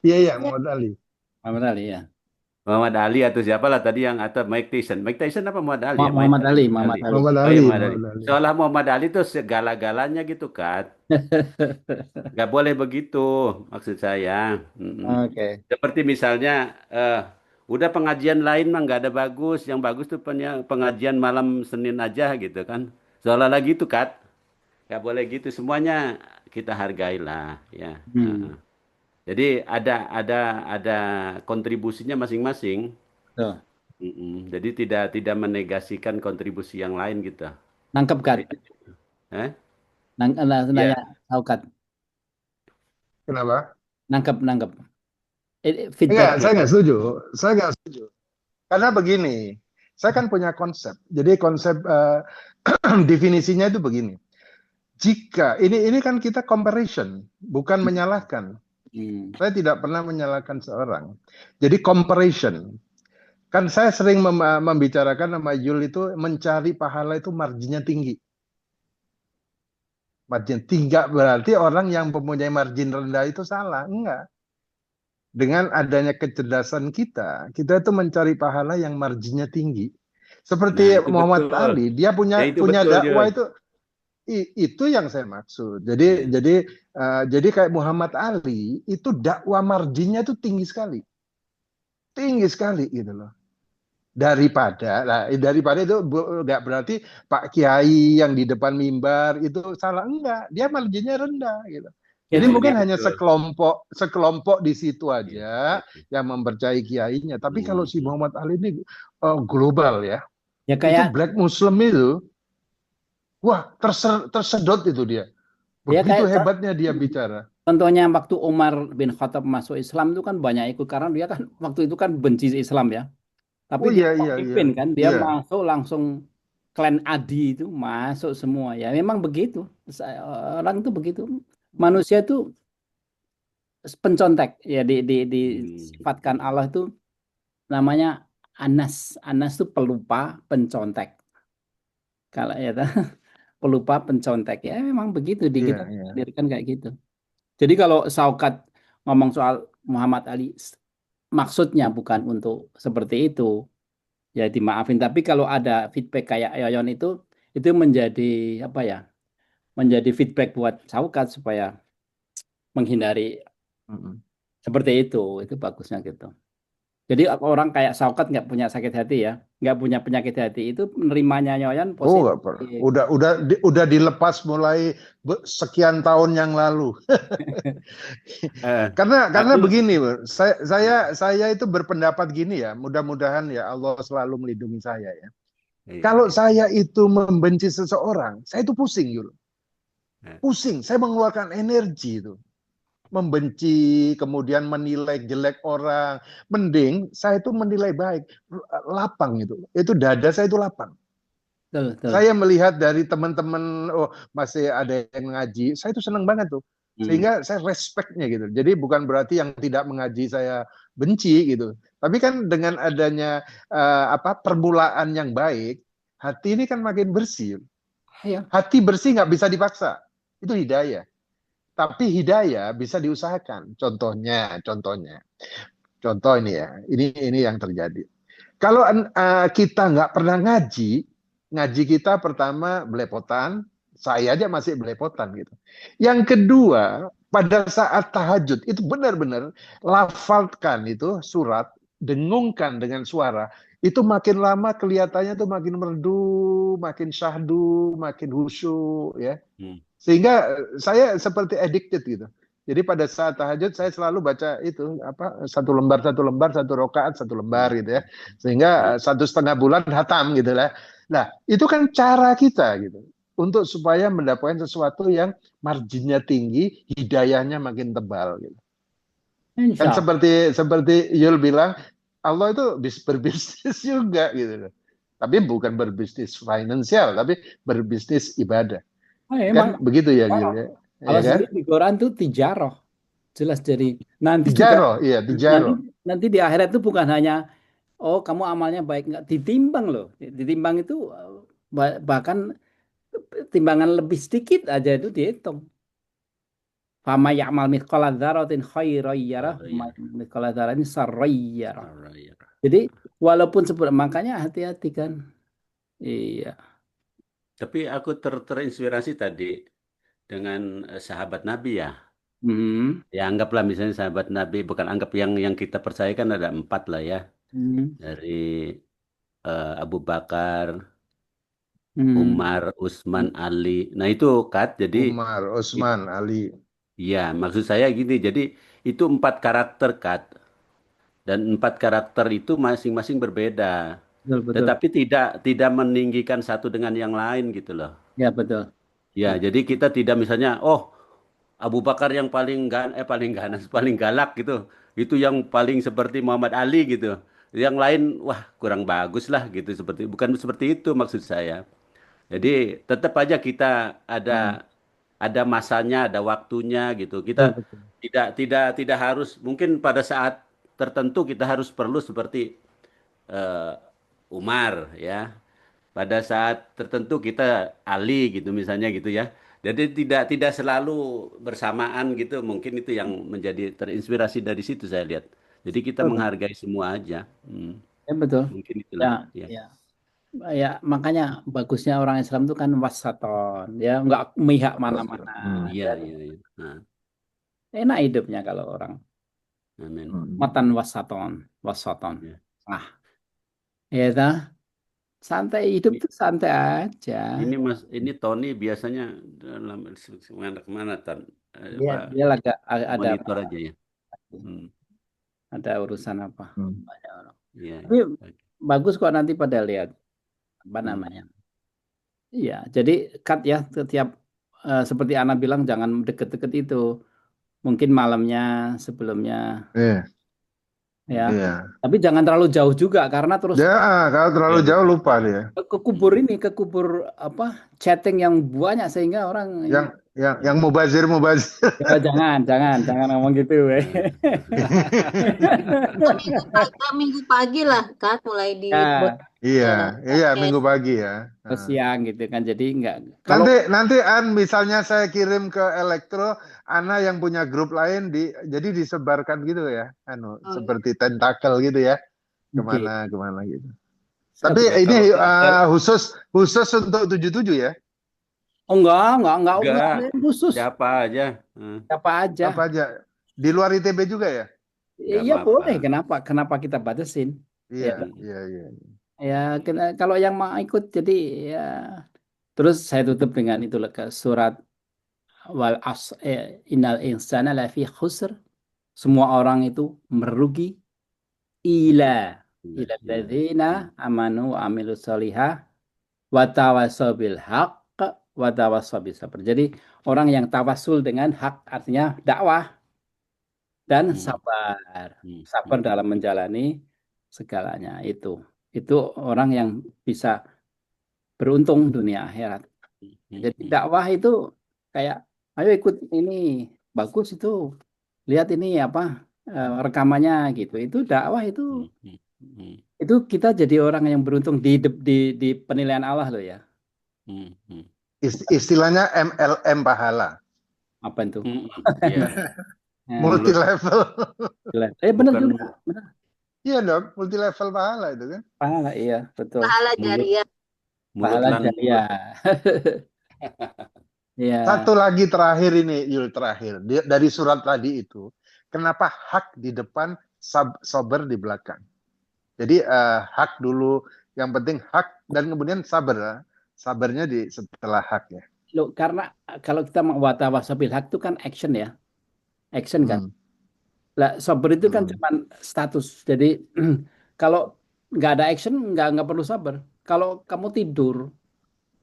Iya, Muhammad Ali. Muhammad Ali ya. Muhammad Ali atau siapalah tadi yang atau Mike Tyson. Mike Tyson apa Muhammad Ali ya? Muhammad Ali, Ali. Muhammad Ali. Muhammad Oh Ali, iya Muhammad Ali. Muhammad Ali. Seolah Muhammad Ali itu segala-galanya gitu kan. Nggak boleh begitu maksud saya. Mm-mm. Oke. Seperti misalnya udah pengajian lain mah nggak ada bagus. Yang bagus tuh pengajian malam Senin aja gitu kan. Seolah-olah gitu kan. Nggak boleh gitu. Semuanya kita hargailah ya. Hmm. Jadi ada kontribusinya masing-masing. Tuh. Jadi tidak menegasikan kontribusi yang lain gitu. Nangkep kan? Eh? Nanya Ya. Saukat. Kenapa? Nangkep. Enggak, Feedback. saya nggak setuju. Saya nggak setuju. Karena begini, saya kan punya konsep. Jadi konsep definisinya itu begini. Jika ini kan kita comparison, bukan menyalahkan. Saya tidak pernah menyalahkan seorang. Jadi comparison. Kan saya sering membicarakan sama Yul itu mencari pahala itu marginnya tinggi. Margin tinggi berarti orang yang mempunyai margin rendah itu salah. Enggak. Dengan adanya kecerdasan kita itu mencari pahala yang marginnya tinggi. Seperti Nah, itu Muhammad betul. Ali, dia punya Ya, itu punya betul, dakwah Yul. itu yang saya maksud. Jadi kayak Muhammad Ali itu dakwah marginnya itu tinggi sekali gitu loh. Daripada itu nggak berarti Pak Kiai yang di depan mimbar itu salah, enggak, dia marginnya rendah gitu. Jadi Nah, mungkin ini hanya betul. sekelompok di situ aja Iya. yang mempercayai kiainya. Tapi kalau si Hmm. Muhammad Ali ini global ya, Ya itu kayak Black Muslim itu, wah tersedot itu dia. ya Begitu kayak hebatnya dia bicara. contohnya waktu Umar bin Khattab masuk Islam itu kan banyak ikut karena dia kan waktu itu kan benci Islam ya. Tapi Oh dia iya. pemimpin kan, dia Iya. masuk langsung klan Adi itu masuk semua ya. Memang begitu. Orang itu begitu. Manusia itu pencontek ya disifatkan Allah itu namanya Anas. Anas itu pelupa, pencontek. Kalau ya pelupa, pencontek ya memang begitu di kita Iya. dirikan kayak gitu. Jadi kalau Saukat ngomong soal Muhammad Ali, maksudnya bukan untuk seperti itu, ya dimaafin. Tapi kalau ada feedback kayak Yoyon itu menjadi apa ya? Menjadi feedback buat Saukat supaya menghindari seperti itu bagusnya gitu. Jadi orang kayak Saukat nggak punya sakit hati ya, nggak punya penyakit hati itu menerimanya Yoyon Oh, nggak pernah. positif. Udah dilepas mulai sekian tahun yang lalu. Karena begini, Bro. Saya itu berpendapat gini ya. Mudah-mudahan ya Allah selalu melindungi saya ya. Kalau saya itu membenci seseorang, saya itu pusing, Yul. Pusing. Saya mengeluarkan energi itu. Membenci, kemudian menilai jelek orang. Mending saya itu menilai baik. Lapang itu. Itu dada saya itu lapang. Betul. Saya melihat dari teman-teman, oh masih ada yang ngaji, saya itu senang banget tuh. Sehingga saya respectnya gitu. Jadi bukan berarti yang tidak mengaji saya benci gitu. Tapi kan dengan adanya permulaan yang baik, hati ini kan makin bersih. Hati bersih nggak bisa dipaksa. Itu hidayah. Tapi hidayah bisa diusahakan. Contoh ini ya, ini yang terjadi. Kalau kita nggak pernah ngaji kita pertama belepotan, saya aja masih belepotan gitu. Yang kedua, pada saat tahajud itu benar-benar lafalkan itu surat, dengungkan dengan suara. Itu makin lama kelihatannya tuh makin merdu, makin syahdu, makin khusyuk ya. Sehingga saya seperti addicted gitu. Jadi pada saat tahajud saya selalu baca itu satu lembar, satu rakaat, satu lembar gitu ya. Sehingga 1,5 bulan hatam gitu lah. Nah, itu kan cara kita gitu. Untuk supaya mendapatkan sesuatu yang marginnya tinggi, hidayahnya makin tebal gitu. Kan seperti Yul bilang, Allah itu berbisnis juga gitu. Tapi bukan berbisnis finansial, tapi berbisnis ibadah. Kan begitu ya Yul ya. Kalau Ya kan? di Quran tuh tijaroh. jelas. Jadi nanti juga Tijaro, iya, nanti tijaro. nanti di akhirat itu bukan hanya oh kamu amalnya baik, nggak ditimbang loh. Ditimbang itu bahkan timbangan lebih sedikit aja itu dihitung. Fama ya'mal mithqala dzarratin khairan yarah, Oh, wa iya. ya'mal mithqala dzarratin syarran yarah. Alright. Jadi walaupun makanya hati-hati kan. Iya. Tapi aku terinspirasi tadi dengan sahabat Nabi ya. Hmm. Ya anggaplah misalnya sahabat Nabi, bukan anggap yang kita percaya kan ada 4 lah ya. Hmm. Dari Abu Bakar, Hmm. Umar, Utsman, Ali. Nah itu jadi Umar, Utsman, Ali. ya maksud saya gini, jadi itu 4 karakter dan 4 karakter itu masing-masing berbeda. Betul, betul. Tetapi tidak meninggikan satu dengan yang lain gitu loh. Ya, betul. Ya, jadi kita tidak misalnya, oh Abu Bakar yang paling ganas, paling galak gitu. Itu yang paling seperti Muhammad Ali gitu. Yang lain, wah kurang bagus lah gitu bukan seperti itu maksud saya. Jadi tetap aja kita Hmm. ada masanya, ada waktunya gitu. Betul, Kita betul. tidak harus mungkin pada saat tertentu kita harus perlu seperti eh, Umar ya. Pada saat tertentu kita Ali gitu misalnya gitu ya. Jadi tidak selalu bersamaan gitu. Mungkin itu yang menjadi terinspirasi dari situ saya lihat. Jadi kita Betul, betul. menghargai semua aja. Ya, betul. Mungkin Ya, itulah ya. ya. Ya, makanya bagusnya orang Islam itu kan wasaton, ya, nggak memihak mana-mana. Iya, Ya, iya, iya. Nah, enak hidupnya kalau orang amin. matan wasaton, wasaton. Ya. Nah, ya dah, santai hidup Ini, tuh santai aja. ini Tony biasanya dalam kemana Tan? Dia Apa, dia lagi ada monitor aja ya. ada urusan apa? Banyak orang. Iya, Tapi iya. bagus kok nanti pada lihat apa namanya. Iya, jadi cut ya setiap seperti Ana bilang jangan deket-deket itu. Mungkin malamnya sebelumnya Iya, ya. iya. Tapi jangan terlalu jauh juga karena terus Ya, kalau terlalu Iya, jauh betul. lupa dia. ke kubur apa chatting yang banyak sehingga orang Yang mubazir. ya, jangan ngomong gitu weh. Minggu pagi lah, Kak, mulai dibuat Ya, Iya, podcast. minggu pagi ya. siang gitu kan. Jadi enggak kalau Nanti misalnya saya kirim ke Elektro, Ana yang punya grup lain jadi disebarkan gitu ya, seperti tentakel gitu ya, kemana gitu. Tapi Ya, ini kalau khusus untuk 77 ya? oh enggak enggak, ada yang khusus. siapa aja. Siapa aja. Apa aja? Di luar ITB juga ya? Enggak Iya apa-apa. boleh. Kenapa kita batasin? Iya. Ya, kalau yang mau ikut jadi ya. Terus saya tutup dengan itu ke surat wal innal insana lafi khusr. Semua orang itu merugi ila Ya. ladzina amanu wa amilus solihah wa tawassaw bil haqq wa tawassaw bis sabr. Jadi orang yang tawasul dengan hak artinya dakwah dan sabar. Sabar dalam menjalani segalanya itu. Itu orang yang bisa beruntung dunia akhirat. Jadi dakwah itu kayak ayo ikut ini bagus itu. Lihat ini apa rekamannya gitu. Itu dakwah itu kita jadi orang yang beruntung di penilaian Allah loh ya. Istilahnya MLM pahala. Apa itu? Iya. Multi level. Benar juga. Benar. Iya dong, multi level pahala itu kan. Pahala iya, betul. Pahala jariah. Pahala jariah. Iya. Satu lagi terakhir ini, Yul, terakhir. Dari surat tadi itu, kenapa hak di depan, sabar di belakang? Jadi hak dulu, yang penting hak, dan kemudian sabar. Sabarnya setelah hak ya. Loh, karena kalau kita mau watawasabil hak itu kan action ya. Action kan. Lah, sabar itu kan cuma status. Jadi kalau nggak ada action, nggak perlu sabar. Kalau kamu tidur,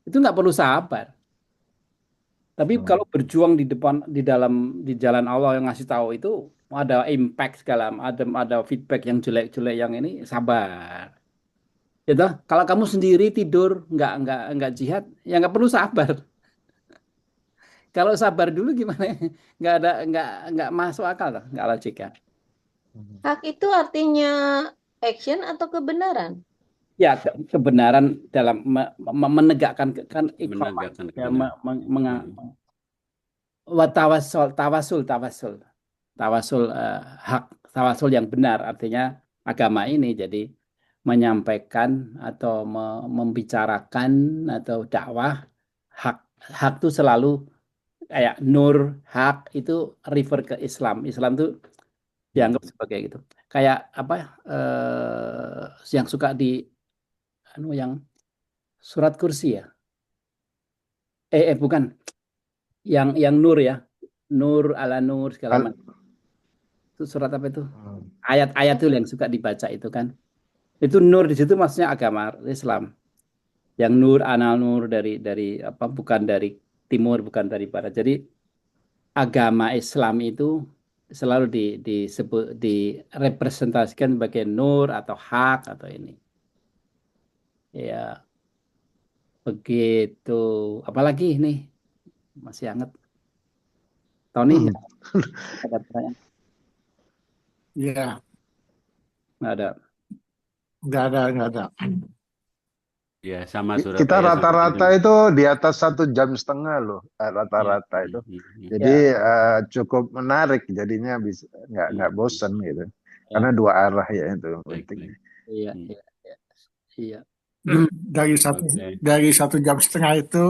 itu nggak perlu sabar. Tapi kalau berjuang di jalan Allah yang ngasih tahu itu ada impact segala, ada feedback yang jelek-jelek yang ini sabar. Gitu. Kalau kamu sendiri tidur nggak jihad, ya nggak perlu sabar. Kalau sabar dulu gimana? Nggak masuk akal loh, nggak logik ya. Hak itu artinya action atau kebenaran? Ya, kebenaran dalam menegakkan kan iqamah Menegakkan ya, kebenaran. tawasul hak tawasul yang benar artinya agama ini jadi menyampaikan atau membicarakan atau dakwah hak hak itu selalu kayak nur hak itu refer ke Islam. Islam itu dianggap sebagai gitu. Kayak apa yang suka di yang surat kursi ya. Bukan yang nur ya. Nur ala nur segala Al- macam. Itu surat apa itu? Ayat-ayat itu yang suka dibaca itu kan. Itu nur di situ maksudnya agama Islam. Yang nur anal nur dari apa bukan dari timur bukan dari barat. Jadi agama Islam itu selalu disebut direpresentasikan sebagai nur atau hak atau ini. Ya, begitu. Apalagi nih masih hangat. Tony ada pertanyaan? Iya, Nggak ada. nggak ada. Ya, sama Kita Surabaya rata-rata itu di atas 1,5 jam loh, rata-rata itu. Jadi cukup menarik, jadinya bisa nggak bosen gitu. Karena dua arah ya itu yang penting. Iya. Dari 1,5 jam itu,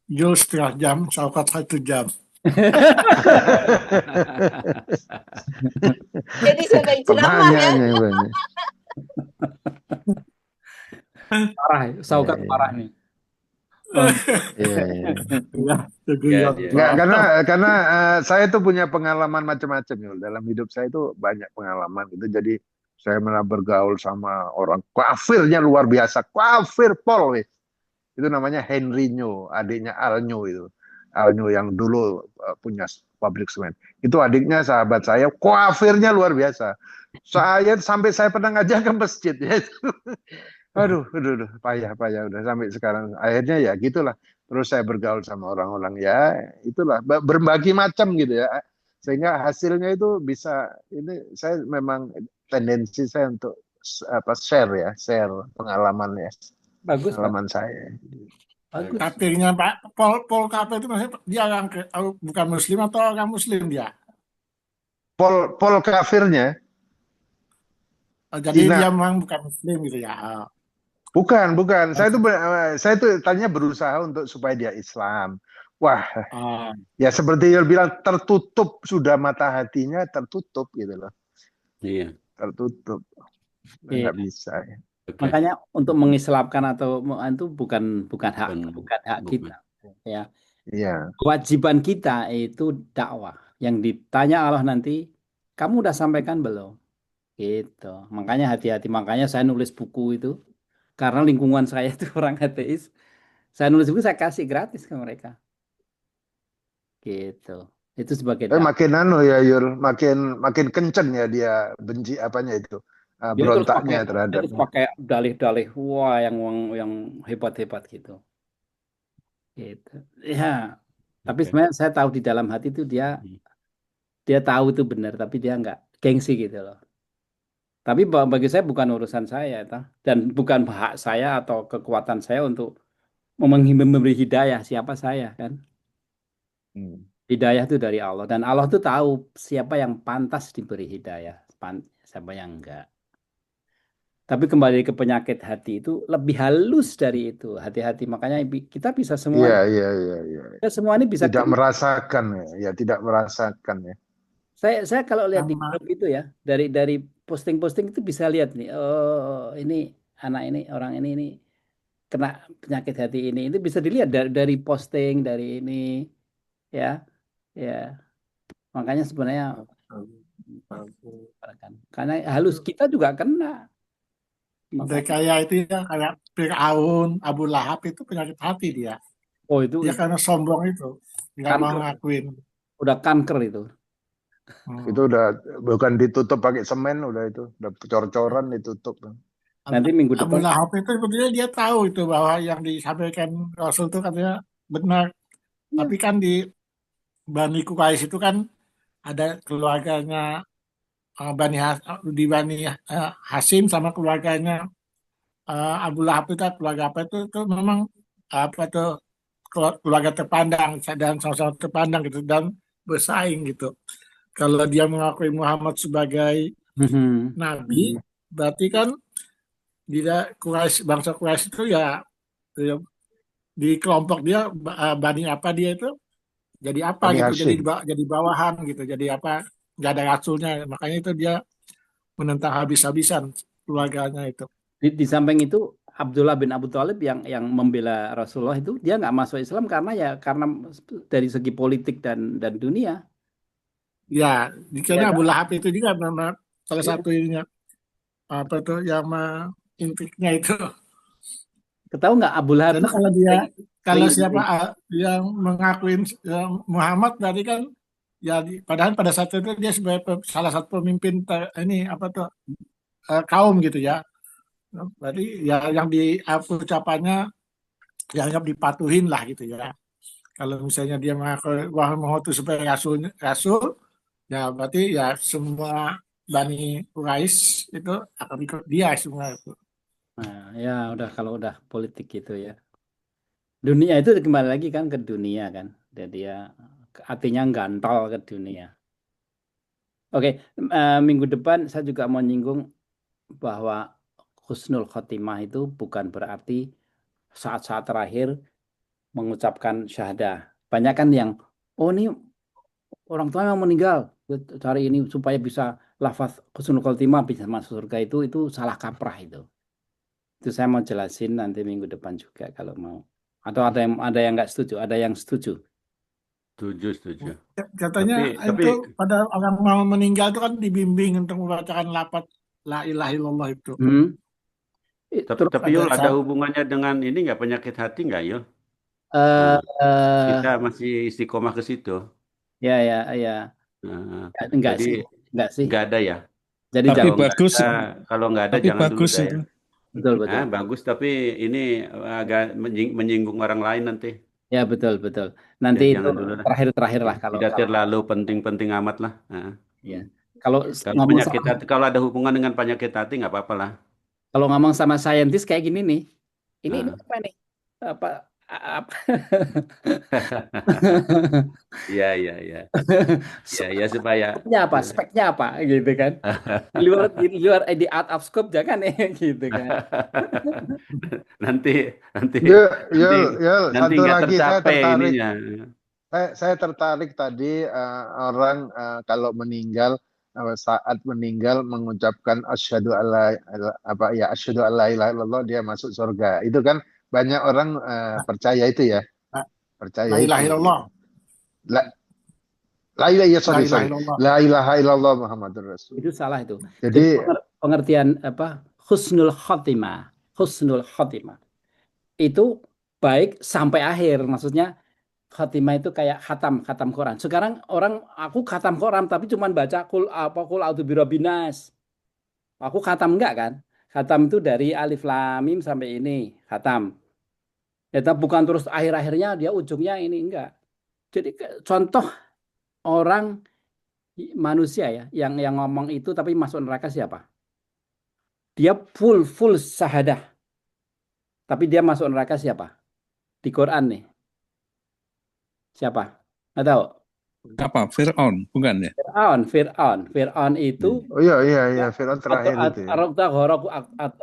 Yul setengah jam, Saukat 1 jam. Jadi sampai ceramah ya. Pertanyaannya yang banyak. Parah, Saukat parah nih. Iya. Ya, Nggak, karena saya tuh punya pengalaman macam-macam ya. Dalam hidup saya itu banyak pengalaman gitu. Jadi saya pernah bergaul sama orang kafirnya luar biasa, kafir pol. Itu namanya Henryño, adiknya Alño itu. Alño yang dulu punya pabrik semen. Itu adiknya sahabat saya, kafirnya luar biasa. Sampai saya pernah ngajak ke masjid ya. Aduh, payah udah sampai sekarang. Akhirnya ya gitulah. Terus saya bergaul sama orang-orang ya, itulah berbagi macam gitu ya. Sehingga hasilnya itu bisa ini saya memang tendensi saya untuk share pengalamannya. Bagus, Pengalaman saya. Bagus. Kafirnya Pak Pol kafir itu maksudnya dia orang bukan Muslim atau orang Muslim dia? Pol kafirnya. Jadi dia memang bukan Muslim gitu ya. Bukan. Saya tuh tadinya berusaha untuk supaya dia Islam. Wah, ya seperti yang bilang tertutup sudah mata hatinya tertutup gitu loh. Iya. Tertutup, nggak bisa. Ya. Makanya untuk mengislamkan atau itu bukan hak kita. Ya. Iya. Kewajiban kita itu dakwah. Yang ditanya Allah nanti, kamu udah sampaikan belum? Gitu. Makanya hati-hati. Makanya saya nulis buku itu. Karena lingkungan saya itu orang ateis. Saya nulis buku saya kasih gratis ke mereka. Gitu. Itu sebagai makin ya Yul, makin kenceng ya dia benci apanya itu. Berontaknya terhadap. Terus pakai dalih-dalih wah yang hebat-hebat gitu. Gitu. Ya. Tapi sebenarnya saya tahu di dalam hati itu dia tahu itu benar tapi dia nggak gengsi gitu loh. Tapi bagi saya bukan urusan saya, dan bukan hak saya atau kekuatan saya untuk memberi hidayah siapa saya kan. Hidayah itu dari Allah dan Allah itu tahu siapa yang pantas diberi hidayah, siapa yang enggak. Tapi kembali ke penyakit hati itu lebih halus dari itu. Hati-hati makanya kita bisa semua. Iya. Kita semua ini bisa tidak merasakan ya, tidak merasakan ya. Saya kalau lihat di grup itu ya dari posting-posting itu bisa lihat nih, oh ini anak ini orang ini kena penyakit hati ini itu bisa dilihat dari posting dari ini ya makanya sebenarnya karena halus kita juga kena. Kayak itu ya kayak Fir'aun, Abu Lahab itu penyakit hati dia. Oh itu. Dia karena sombong itu nggak mau ngakuin. Udah kanker itu. Itu udah bukan ditutup pakai semen, udah cor-coran ditutup. Nanti minggu depan. Abu Lahab itu sebetulnya dia tahu itu bahwa yang disampaikan Rasul itu katanya benar, tapi kan Bani Quraisy itu kan ada keluarganya di Bani Hasim sama keluarganya Abu Lahab itu keluarga apa itu memang apa tuh keluarga terpandang dan sama-sama terpandang gitu dan bersaing gitu. Kalau dia mengakui Muhammad sebagai Mhm. nabi, berarti kan dia bangsa Quraisy itu ya di kelompok dia Bani apa dia itu jadi apa Bani gitu, Hashim. jadi bawahan gitu, jadi apa nggak ada rasulnya, makanya itu dia menentang habis-habisan keluarganya itu. Di samping itu Abdullah bin Abu Thalib yang membela Rasulullah itu dia nggak masuk Islam karena dari segi politik dan dunia. Ya, Ya, dikira Abu tak? Lahab itu juga memang salah Iya. satu ininya apa tuh yang intiknya itu. Tahu nggak Abu Lahab Karena tuh kalau sering siapa yang mengakuin Muhammad berarti kan ya padahal pada saat itu dia sebagai salah satu pemimpin ini apa tuh kaum gitu ya. Berarti ya yang di apa ucapannya dianggap dipatuhin lah gitu ya. Kalau misalnya dia mengaku bahwa Muhammad itu sebagai rasul, ya berarti ya semua Bani Quraisy itu akan ikut dia semua itu. Nah, ya udah kalau udah politik gitu ya. Dunia itu kembali lagi kan ke dunia kan. Jadi ya artinya gantol ke dunia. Oke, minggu depan saya juga mau nyinggung bahwa husnul khotimah itu bukan berarti saat-saat terakhir mengucapkan syahadah. Banyak kan yang, oh ini orang tua yang meninggal hari ini supaya bisa lafaz husnul khotimah bisa masuk surga itu salah kaprah itu. Itu saya mau jelasin nanti minggu depan juga kalau mau. Atau ada yang nggak setuju, ada yang setuju. Setuju. Katanya Tapi itu pada orang mau meninggal itu kan dibimbing untuk membacakan lafaz la ilaha illallah itu. Hmm. Terus tapi Yul ada hubungannya dengan ini nggak, penyakit hati nggak Yul? eh, Kita masih istiqomah ke situ. ya. Nah, Enggak jadi sih, enggak sih. nggak ada ya. Jadi Tapi jangan. bagus, Kalau nggak ada tapi jangan dulu bagus dah ya. itu. Betul, betul. Bagus tapi ini agak menyinggung orang lain nanti. Ya, betul. Nanti Ya, itu jangan dulu lah. terakhir lah kalau Tidak terlalu penting-penting amat lah. ya. Kalau Kalau ngomong penyakit sama, hati, kalau ada hubungan dengan penyakit hati nggak apa-apa lah. kalau ngomong sama saintis kayak gini nih. Ini Nah. apa nih? Apa apa? Iya. Ya supaya Speknya apa gitu kan. Di luar di out of scope jangan ya gitu kan. nanti Yul, nanti satu nggak lagi saya tercapai tertarik. ininya. Saya tertarik tadi orang kalau meninggal saat meninggal mengucapkan asyhadu alla asyhadu alla ilaha illallah dia masuk surga. Itu kan banyak orang percaya itu ya. Percaya La ilaha itu. illallah. La ilaha La sorry. ilaha illallah. La ilaha illallah Muhammadur Rasul. Itu salah itu. Jadi pengertian apa? Husnul khotimah. Husnul khotimah. Itu baik sampai akhir. Maksudnya khatimah itu kayak khatam Quran. Sekarang aku khatam Quran tapi cuma baca kul a'udzu birabbinas. Aku khatam enggak kan? Khatam itu dari alif lam mim sampai ini, khatam. Ya, tapi bukan terus akhir-akhirnya dia ujungnya ini enggak. Jadi contoh orang manusia ya yang ngomong itu tapi masuk neraka siapa? Dia full syahadah. Tapi dia masuk neraka siapa? Di Quran nih. Siapa? Nggak tahu. Apa? Fir'aun, bukan ya? Fir'aun itu oh iya Fir'aun terakhir itu ya.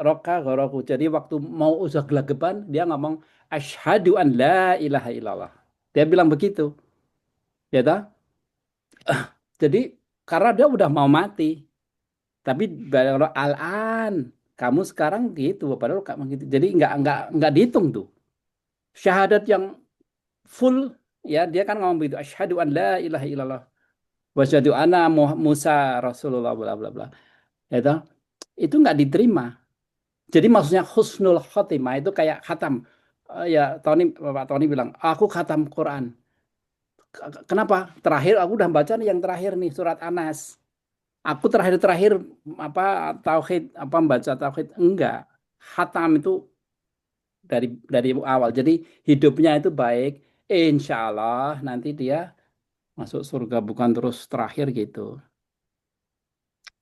Roka goroku. Jadi waktu mau usah gelagapan dia ngomong asyhadu an la ilaha illallah. Dia bilang begitu. Ya toh? Jadi karena dia udah mau mati. Tapi al-an kamu sekarang gitu padahal kamu gitu. Jadi nggak dihitung tuh. Syahadat yang full ya dia kan ngomong begitu asyhadu an la ilaha illallah wa asyhadu anna Musa Rasulullah bla bla bla. Ya toh? Itu nggak diterima. Jadi maksudnya husnul khotimah itu kayak khatam. Ya Pak Tony bilang, aku khatam Quran. Kenapa? Terakhir aku udah baca nih yang terakhir nih surat Anas. Aku terakhir apa tauhid apa membaca tauhid enggak. Khatam itu dari awal. Jadi hidupnya itu baik. Insya Allah nanti dia masuk surga bukan terus terakhir gitu.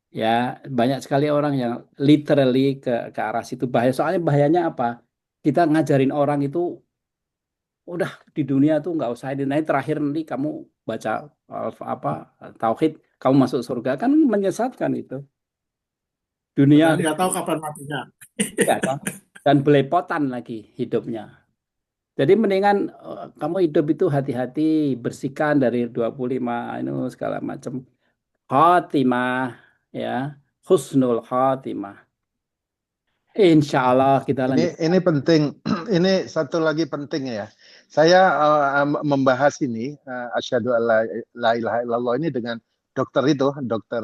Ya, banyak sekali orang yang literally ke arah situ bahaya. Soalnya bahayanya apa? Kita ngajarin orang itu udah di dunia tuh nggak usah ini. Nah, terakhir nanti kamu baca apa tauhid, kamu masuk surga kan menyesatkan itu. Dunia Padahal nggak tahu kapan matinya. ya, kan? Dan belepotan lagi hidupnya. Jadi mendingan kamu hidup itu hati-hati, bersihkan dari 25 itu segala macam. Khotimah ya, husnul khotimah. Insya Allah kita lanjut. Ini penting. Ini satu lagi penting ya. Saya membahas ini asyhadu alla la ilaha illallah ini dengan dokter itu, dokter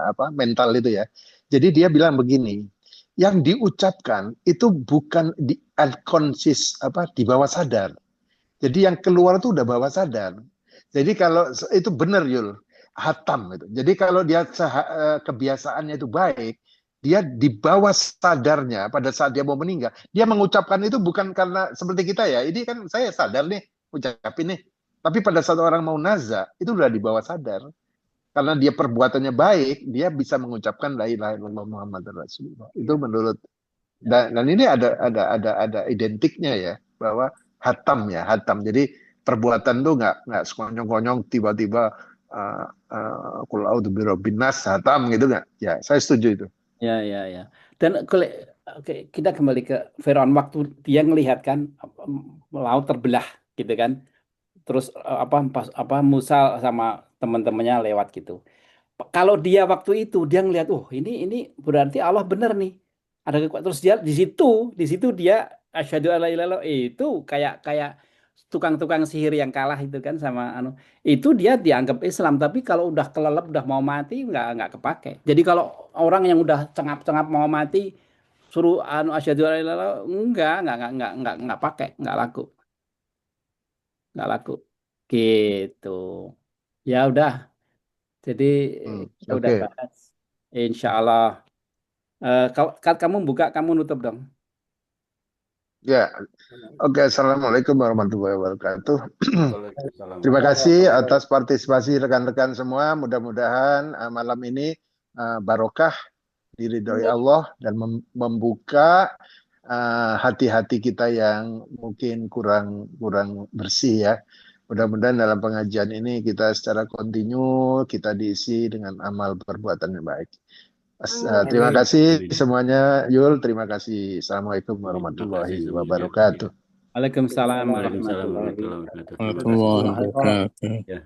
apa mental itu ya. Jadi dia bilang begini, yang diucapkan itu bukan di unconscious apa di bawah sadar. Jadi yang keluar itu udah bawah sadar. Jadi kalau itu benar Yul, hatam itu. Jadi kalau dia kebiasaannya itu baik, dia di bawah sadarnya pada saat dia mau meninggal, dia mengucapkan itu bukan karena seperti kita ya. Ini kan saya sadar nih, ucapin nih. Tapi pada saat orang mau naza, itu udah di bawah sadar. Karena dia perbuatannya baik, dia bisa mengucapkan la ilaha illallah Muhammadar Rasulullah. Itu menurut dan ini ada identiknya ya bahwa hatam ya hatam. Jadi perbuatan tuh nggak sekonyong-konyong tiba-tiba qul a'udzu birabbin nas hatam gitu nggak? Ya, saya setuju itu. Ya, ya, ya. Dan oke, kita kembali ke Firaun waktu dia ngelihat kan laut terbelah gitu kan. Terus apa Musa sama teman-temannya lewat gitu. Kalau dia waktu itu dia ngelihat, oh ini berarti Allah benar nih. Ada kekuatan. Terus dia di situ dia asyhadu alla ilaha illallah itu kayak tukang-tukang sihir yang kalah itu kan sama itu dia dianggap Islam, tapi kalau udah kelelep udah mau mati nggak kepake. Jadi kalau orang yang udah cengap-cengap mau mati suruh asyhadu alla ilaha illallah nggak pakai, nggak laku gitu. Ya udah, jadi kita udah Oke. bahas. Insya Allah. Kalau kamu buka, kamu nutup dong. Ya, oke. Assalamualaikum warahmatullahi wabarakatuh. Waalaikumsalam. Terima kasih atas partisipasi rekan-rekan semua. Mudah-mudahan malam ini barokah diridhoi Allah dan membuka hati-hati kita yang mungkin kurang bersih ya. Mudah-mudahan dalam pengajian ini kita secara kontinu kita diisi dengan amal perbuatan yang baik. Terima Amin. kasih semuanya Yul, terima kasih. Assalamualaikum Terima kasih warahmatullahi semuanya. wabarakatuh. Waalaikumsalam Waalaikumsalam warahmatullahi warahmatullahi wabarakatuh. Terima kasih Warahmatullahi semuanya. wabarakatuh. Ya.